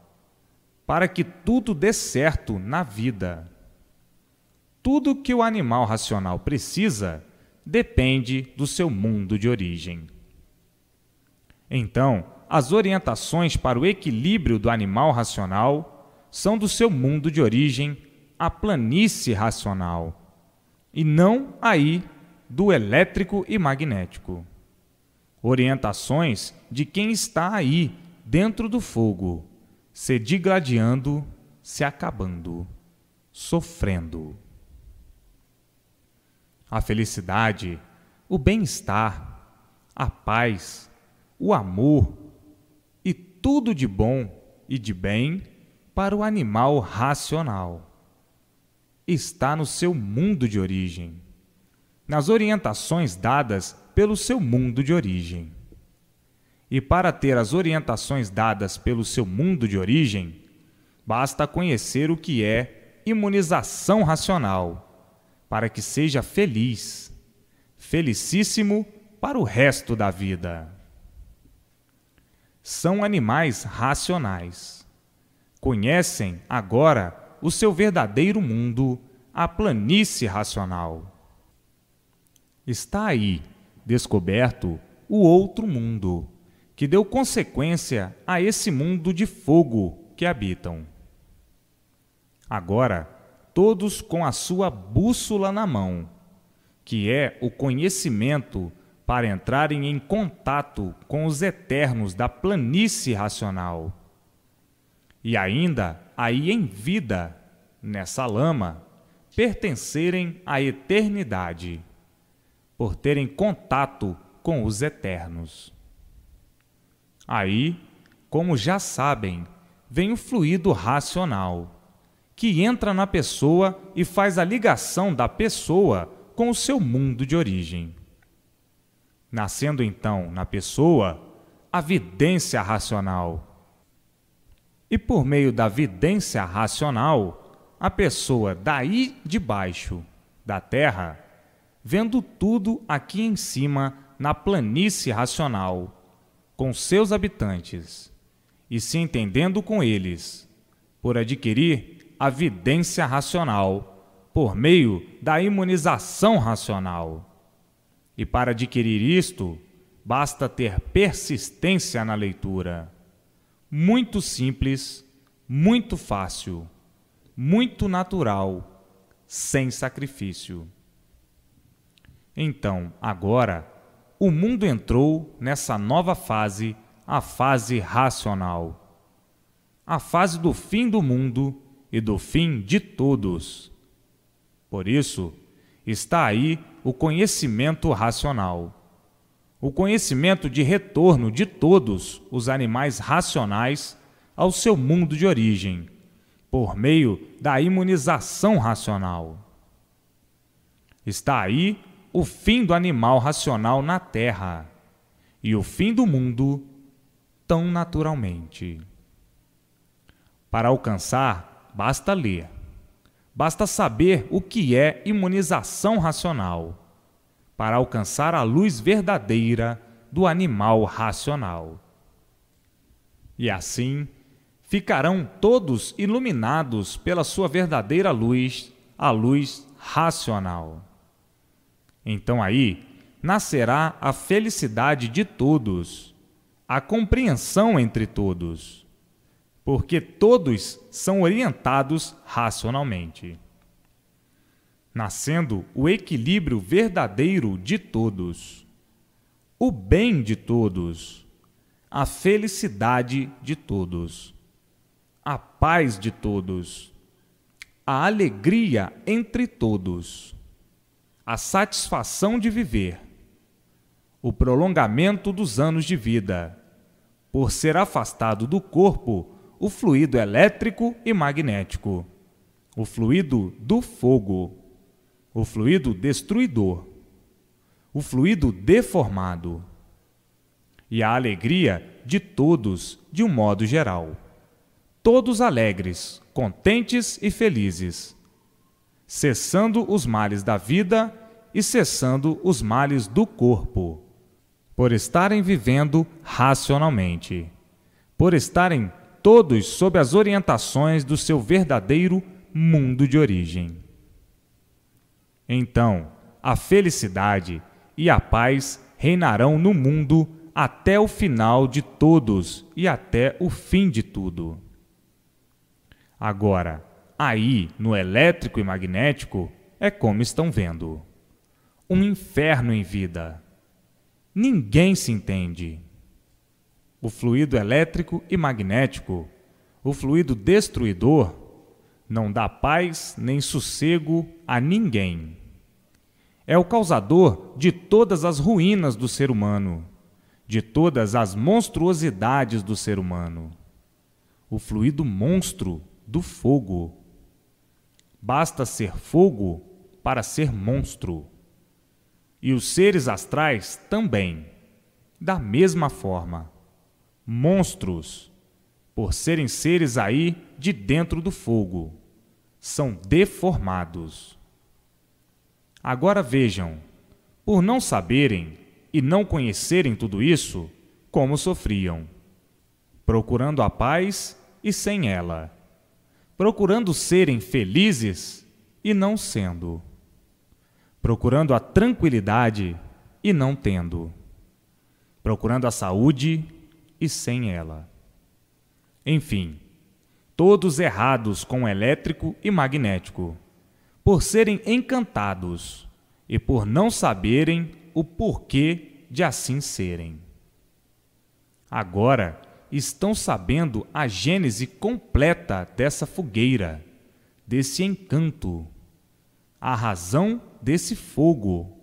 A: para que tudo dê certo na vida. Tudo que o animal racional precisa depende do seu mundo de origem. Então, as orientações para o equilíbrio do animal racional são do seu mundo de origem, a planície racional, e não aí do elétrico e magnético. Orientações de quem está aí dentro do fogo, se digladiando, se acabando, sofrendo. A felicidade, o bem-estar, a paz, o amor e tudo de bom e de bem para o animal racional está no seu mundo de origem, nas orientações dadas pelo seu mundo de origem. E para ter as orientações dadas pelo seu mundo de origem, basta conhecer o que é imunização racional, para que seja feliz, felicíssimo para o resto da vida. São animais racionais. Conhecem agora o seu verdadeiro mundo, a planície racional. Está aí descoberto o outro mundo, que deu consequência a esse mundo de fogo que habitam. Agora, todos com a sua bússola na mão, que é o conhecimento para entrarem em contato com os eternos da planície racional. E ainda, aí em vida, nessa lama, pertencerem à eternidade, por terem contato com os eternos. Aí, como já sabem, vem o fluido racional, que entra na pessoa e faz a ligação da pessoa com o seu mundo de origem. Nascendo então na pessoa a vidência racional. E por meio da vidência racional, a pessoa daí de baixo da Terra, vendo tudo aqui em cima na planície racional, com seus habitantes, e se entendendo com eles, por adquirir a vidência racional, por meio da imunização racional. E para adquirir isto, basta ter persistência na leitura. Muito simples, muito fácil, muito natural, sem sacrifício. Então, agora, o mundo entrou nessa nova fase, a fase racional. A fase do fim do mundo e do fim de todos. Por isso, está aí o conhecimento racional. O conhecimento de retorno de todos os animais racionais ao seu mundo de origem, por meio da imunização racional. Está aí o fim do animal racional na Terra e o fim do mundo tão naturalmente. Para alcançar, basta ler. Basta saber o que é imunização racional, para alcançar a luz verdadeira do animal racional. E assim, ficarão todos iluminados pela sua verdadeira luz, a luz racional. Então aí nascerá a felicidade de todos, a compreensão entre todos, porque todos são orientados racionalmente. Nascendo o equilíbrio verdadeiro de todos, o bem de todos, a felicidade de todos, a paz de todos, a alegria entre todos, a satisfação de viver, o prolongamento dos anos de vida, por ser afastado do corpo o fluido elétrico e magnético, o fluido do fogo, o fluido destruidor, o fluido deformado, e a alegria de todos de um modo geral. Todos alegres, contentes e felizes, cessando os males da vida e cessando os males do corpo, por estarem vivendo racionalmente, por estarem todos sob as orientações do seu verdadeiro mundo de origem. Então, a felicidade e a paz reinarão no mundo até o final de todos e até o fim de tudo. Agora, aí, no elétrico e magnético, é como estão vendo. Um inferno em vida. Ninguém se entende. O fluido elétrico e magnético, o fluido destruidor, não dá paz nem sossego a ninguém. É o causador de todas as ruínas do ser humano, de todas as monstruosidades do ser humano. O fluido monstro do fogo. Basta ser fogo para ser monstro. E os seres astrais também, da mesma forma. Monstros, por serem seres aí de dentro do fogo, são deformados. Agora vejam, por não saberem e não conhecerem tudo isso, como sofriam, procurando a paz e sem ela, procurando serem felizes e não sendo, procurando a tranquilidade e não tendo, procurando a saúde e sem ela. Enfim, todos errados com o elétrico e magnético, por serem encantados e por não saberem o porquê de assim serem. Agora estão sabendo a gênese completa dessa fogueira, desse encanto, a razão desse fogo,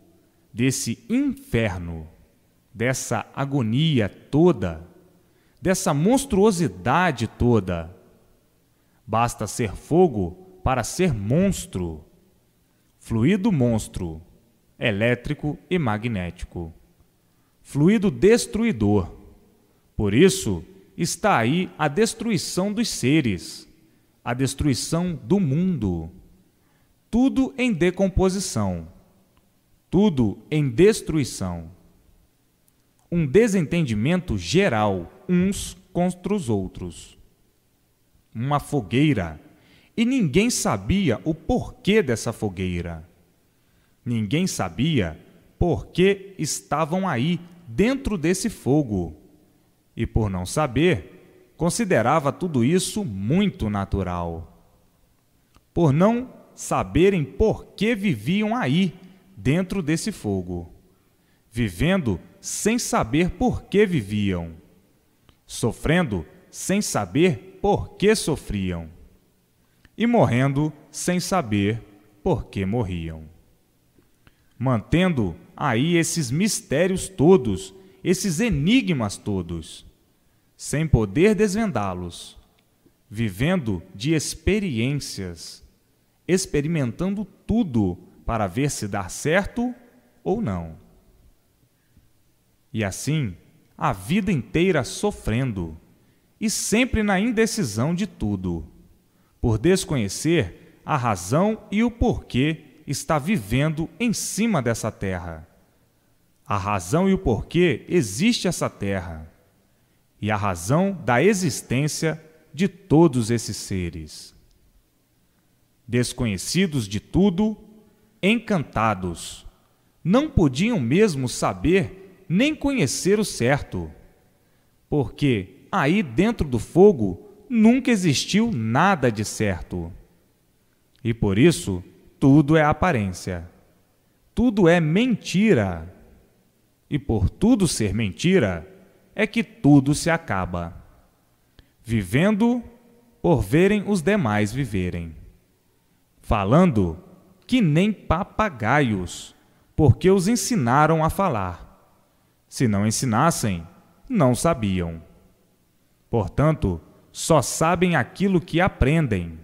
A: desse inferno, dessa agonia toda, dessa monstruosidade toda. Basta ser fogo para ser monstro, fluido monstro, elétrico e magnético, fluido destruidor. Por isso está aí a destruição dos seres, a destruição do mundo. Tudo em decomposição, tudo em destruição. Um desentendimento geral uns contra os outros. Uma fogueira, e ninguém sabia o porquê dessa fogueira. Ninguém sabia por que estavam aí dentro desse fogo. E por não saber, considerava tudo isso muito natural. Por não saberem por que viviam aí dentro desse fogo, vivendo sem saber por que viviam, sofrendo sem saber por que sofriam, e morrendo sem saber por que morriam. Mantendo aí esses mistérios todos, esses enigmas todos, sem poder desvendá-los, vivendo de experiências, experimentando tudo para ver se dá certo ou não. E assim, a vida inteira sofrendo, e sempre na indecisão de tudo, por desconhecer a razão e o porquê está vivendo em cima dessa terra. A razão e o porquê existe essa terra, e a razão da existência de todos esses seres. Desconhecidos de tudo, encantados, não podiam mesmo saber nem conhecer o certo, porque aí dentro do fogo nunca existiu nada de certo. E por isso, tudo é aparência, tudo é mentira. E por tudo ser mentira, é que tudo se acaba, vivendo por verem os demais viverem, falando que nem papagaios, porque os ensinaram a falar. Se não ensinassem, não sabiam. Portanto, só sabem aquilo que aprendem,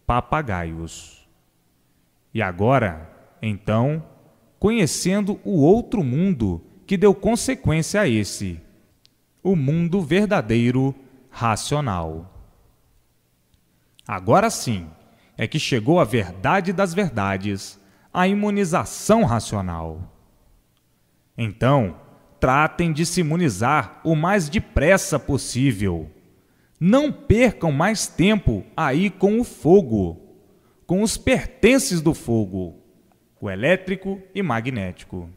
A: papagaios. E agora, então, conhecendo o outro mundo que deu consequência a esse, o mundo verdadeiro, racional. Agora sim, é que chegou a verdade das verdades, a imunização racional. Então, tratem de se imunizar o mais depressa possível. Não percam mais tempo aí com o fogo, com os pertences do fogo, o elétrico e magnético.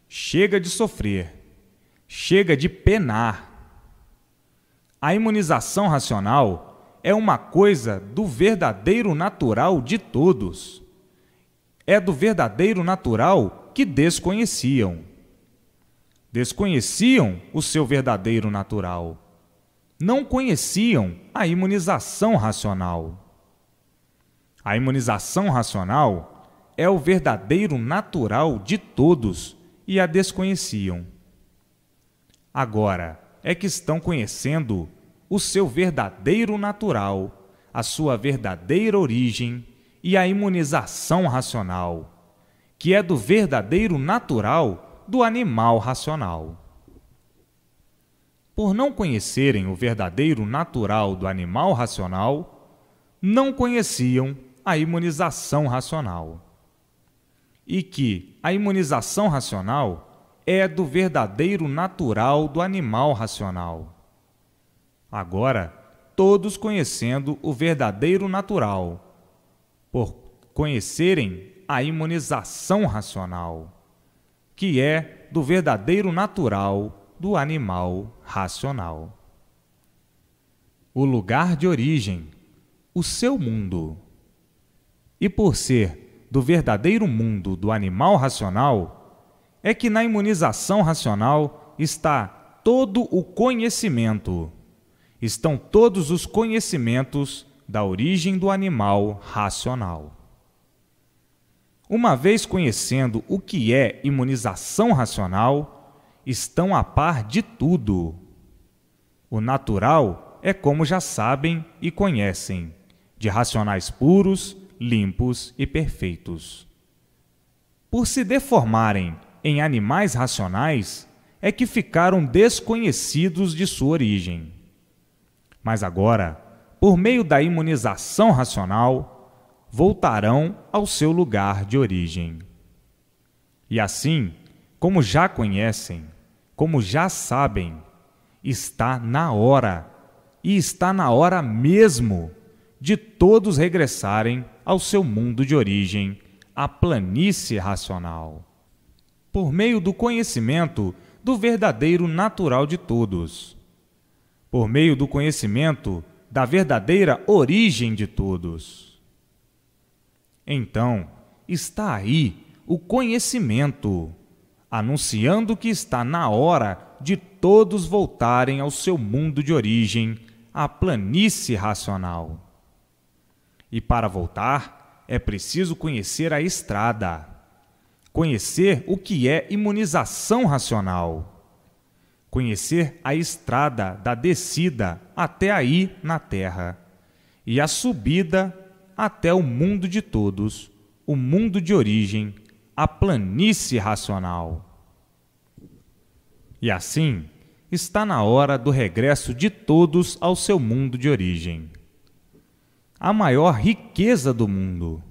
A: Chega de sofrer, chega de penar. A imunização racional é uma coisa do verdadeiro natural de todos. É do verdadeiro natural que desconheciam. Desconheciam o seu verdadeiro natural. Não conheciam a imunização racional. A imunização racional é o verdadeiro natural de todos e a desconheciam. Agora é que estão conhecendo o seu verdadeiro natural, a sua verdadeira origem e a imunização racional, que é do verdadeiro natural do animal racional. Por não conhecerem o verdadeiro natural do animal racional, não conheciam a imunização racional. E que a imunização racional é do verdadeiro natural do animal racional. Agora, todos conhecendo o verdadeiro natural, por conhecerem a imunização racional, que é do verdadeiro natural do animal racional. O lugar de origem, o seu mundo. E por ser do verdadeiro mundo do animal racional, é que na imunização racional está todo o conhecimento. Estão todos os conhecimentos da origem do animal racional. Uma vez conhecendo o que é imunização racional, estão a par de tudo. O natural é como já sabem e conhecem, de racionais puros, limpos e perfeitos. Por se deformarem em animais racionais, é que ficaram desconhecidos de sua origem. Mas agora, por meio da imunização racional, voltarão ao seu lugar de origem. E assim, como já conhecem, como já sabem, está na hora, e está na hora mesmo, de todos regressarem ao seu mundo de origem, a planície racional, por meio do conhecimento do verdadeiro natural de todos, por meio do conhecimento da verdadeira origem de todos. Então, está aí o conhecimento, anunciando que está na hora de todos voltarem ao seu mundo de origem, a planície racional. E para voltar, é preciso conhecer a estrada, conhecer o que é imunização racional, conhecer a estrada da descida até aí na Terra e a subida até o mundo de todos, o mundo de origem, a planície racional. E assim, está na hora do regresso de todos ao seu mundo de origem. A maior riqueza do mundo,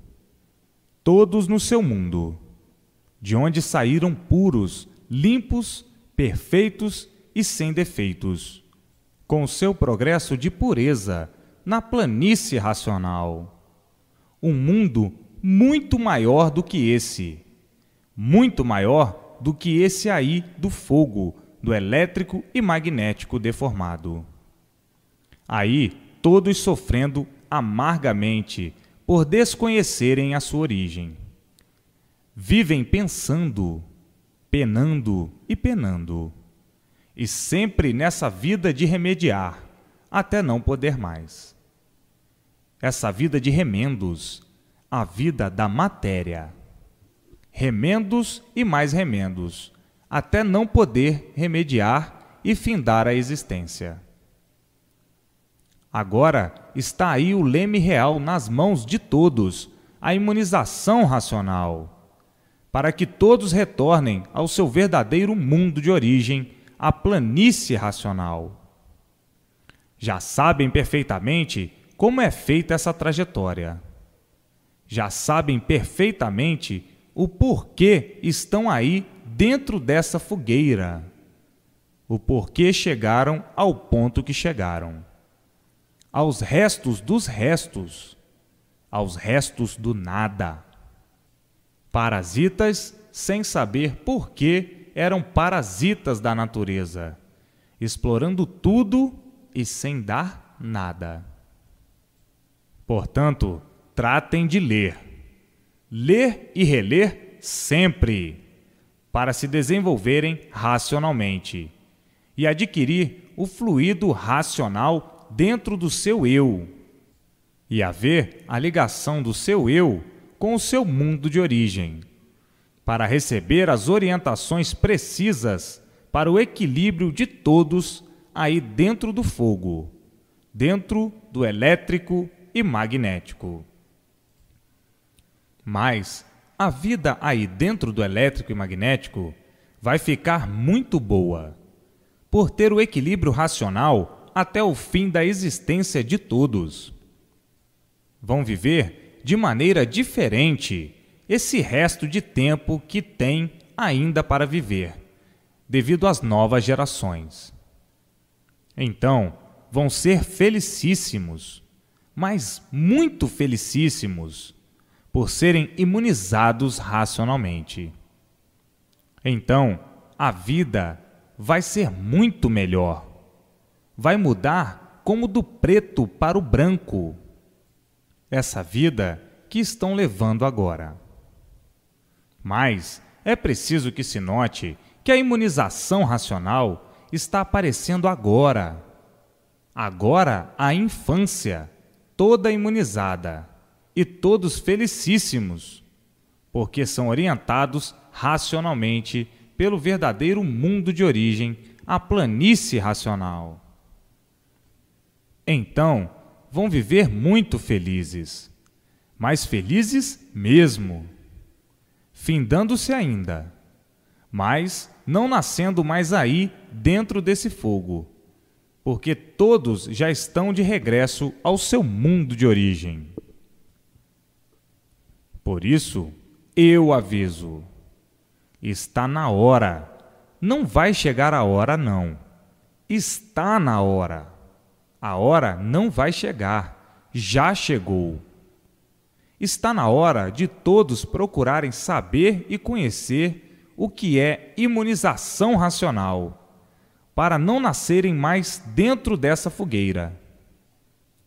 A: todos no seu mundo, de onde saíram puros, limpos, perfeitos e sem defeitos, com o seu progresso de pureza na planície racional. Um mundo muito maior do que esse, muito maior do que esse aí do fogo, do elétrico e magnético deformado. Aí, todos sofrendo amargamente por desconhecerem a sua origem. Vivem pensando, penando e penando, e sempre nessa vida de remediar, até não poder mais. Essa vida de remendos, a vida da matéria. Remendos e mais remendos, até não poder remediar e findar a existência. Agora está aí o leme real nas mãos de todos, a imunização racional, para que todos retornem ao seu verdadeiro mundo de origem, a planície racional. Já sabem perfeitamente como é feita essa trajetória. Já sabem perfeitamente o porquê estão aí dentro dessa fogueira, o porquê chegaram ao ponto que chegaram, aos restos dos restos, aos restos do nada. Parasitas sem saber por que eram parasitas da natureza, explorando tudo e sem dar nada. Portanto, tratem de ler. Ler e reler sempre, para se desenvolverem racionalmente e adquirir o fluido racional dentro do seu eu e haver a ligação do seu eu com o seu mundo de origem, para receber as orientações precisas para o equilíbrio de todos aí dentro do fogo, dentro do elétrico e magnético. Mas a vida aí dentro do elétrico e magnético vai ficar muito boa, por ter o equilíbrio racional até o fim da existência de todos. Vão viver de maneira diferente esse resto de tempo que tem ainda para viver, devido às novas gerações. Então, vão ser felicíssimos, mas muito felicíssimos, por serem imunizados racionalmente. Então, a vida vai ser muito melhor. Vai mudar como do preto para o branco. Essa vida que estão levando agora. Mas é preciso que se note que a imunização racional está aparecendo agora. Agora a infância, toda imunizada, e todos felicíssimos, porque são orientados racionalmente pelo verdadeiro mundo de origem, a planície racional. Então, vão viver muito felizes, mas felizes mesmo, findando-se ainda, mas não nascendo mais aí dentro desse fogo, porque todos já estão de regresso ao seu mundo de origem. Por isso, eu aviso. Está na hora. Não vai chegar a hora, não. Está na hora. A hora não vai chegar. Já chegou. Está na hora de todos procurarem saber e conhecer o que é imunização racional, para não nascerem mais dentro dessa fogueira.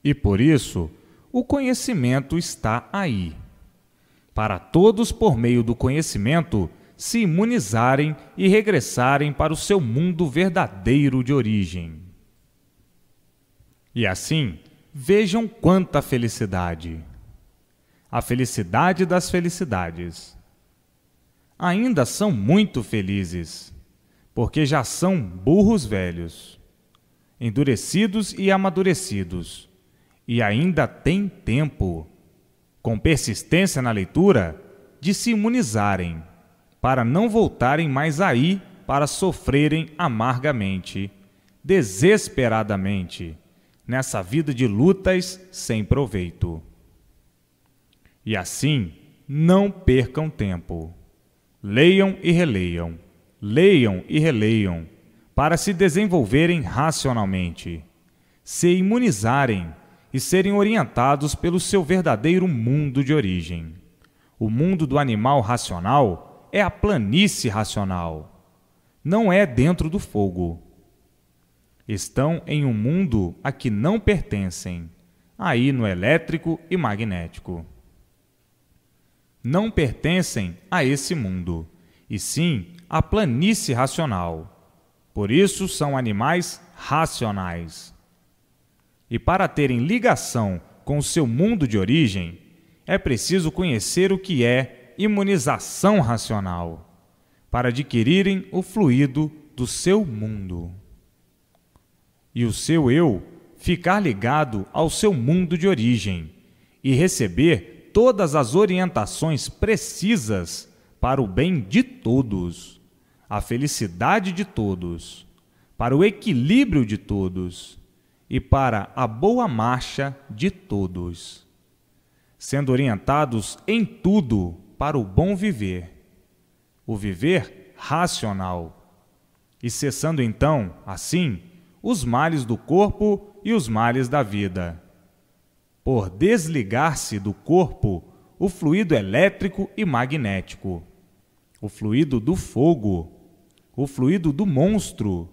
A: E por isso, o conhecimento está aí. Para todos, por meio do conhecimento, se imunizarem e regressarem para o seu mundo verdadeiro de origem. E assim, vejam quanta felicidade! A felicidade das felicidades. Ainda são muito felizes, porque já são burros velhos, endurecidos e amadurecidos, e ainda têm tempo, com persistência na leitura, de se imunizarem, para não voltarem mais aí para sofrerem amargamente, desesperadamente, nessa vida de lutas sem proveito. E assim, não percam tempo. Leiam e releiam, leiam e releiam, para se desenvolverem racionalmente, se imunizarem e serem orientados pelo seu verdadeiro mundo de origem. O mundo do animal racional é a planície racional, não é dentro do fogo. Estão em um mundo a que não pertencem, aí no elétrico e magnético. Não pertencem a esse mundo, e sim à planície racional. Por isso são animais racionais. E para terem ligação com o seu mundo de origem, é preciso conhecer o que é imunização racional, para adquirirem o fluido do seu mundo. E o seu eu ficar ligado ao seu mundo de origem e receber todas as orientações precisas para o bem de todos, a felicidade de todos, para o equilíbrio de todos e para a boa marcha de todos, sendo orientados em tudo para o bom viver, o viver racional, e cessando então, assim, os males do corpo e os males da vida, por desligar-se do corpo o fluido elétrico e magnético, o fluido do fogo, o fluido do monstro,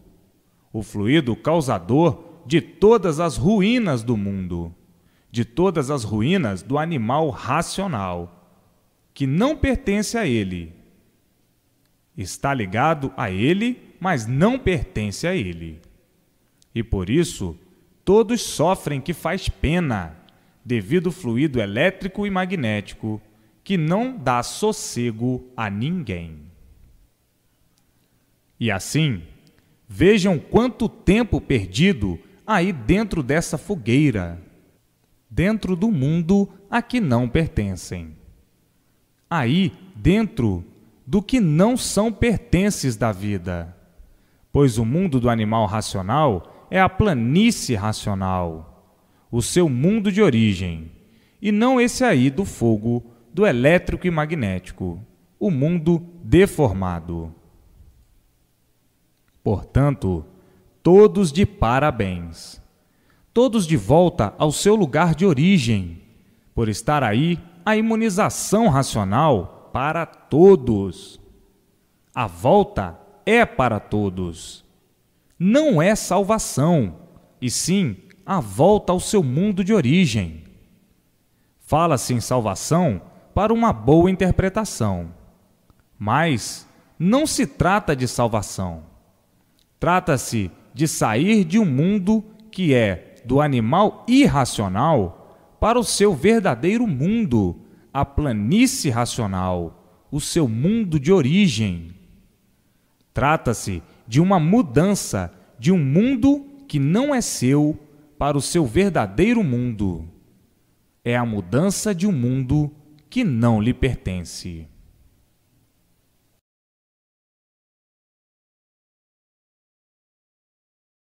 A: o fluido causador de todas as ruínas do mundo, de todas as ruínas do animal racional, que não pertence a ele. Está ligado a ele, mas não pertence a ele. E por isso, todos sofrem que faz pena, devido ao fluido elétrico e magnético, que não dá sossego a ninguém. E assim, vejam quanto tempo perdido aí dentro dessa fogueira, dentro do mundo a que não pertencem. Aí dentro do que não são pertences da vida, pois o mundo do animal racional é a planície racional, o seu mundo de origem, e não esse aí do fogo, do elétrico e magnético, o mundo deformado. Portanto, todos de parabéns, todos de volta ao seu lugar de origem, por estar aí a imunização racional para todos. A volta é para todos. Não é salvação, e sim a volta ao seu mundo de origem. Fala-se em salvação para uma boa interpretação, mas não se trata de salvação. Trata-se de sair de um mundo que é do animal irracional para o seu verdadeiro mundo, a planície racional, o seu mundo de origem. Trata-se de uma mudança de um mundo que não é seu para o seu verdadeiro mundo. É a mudança de um mundo que não lhe pertence.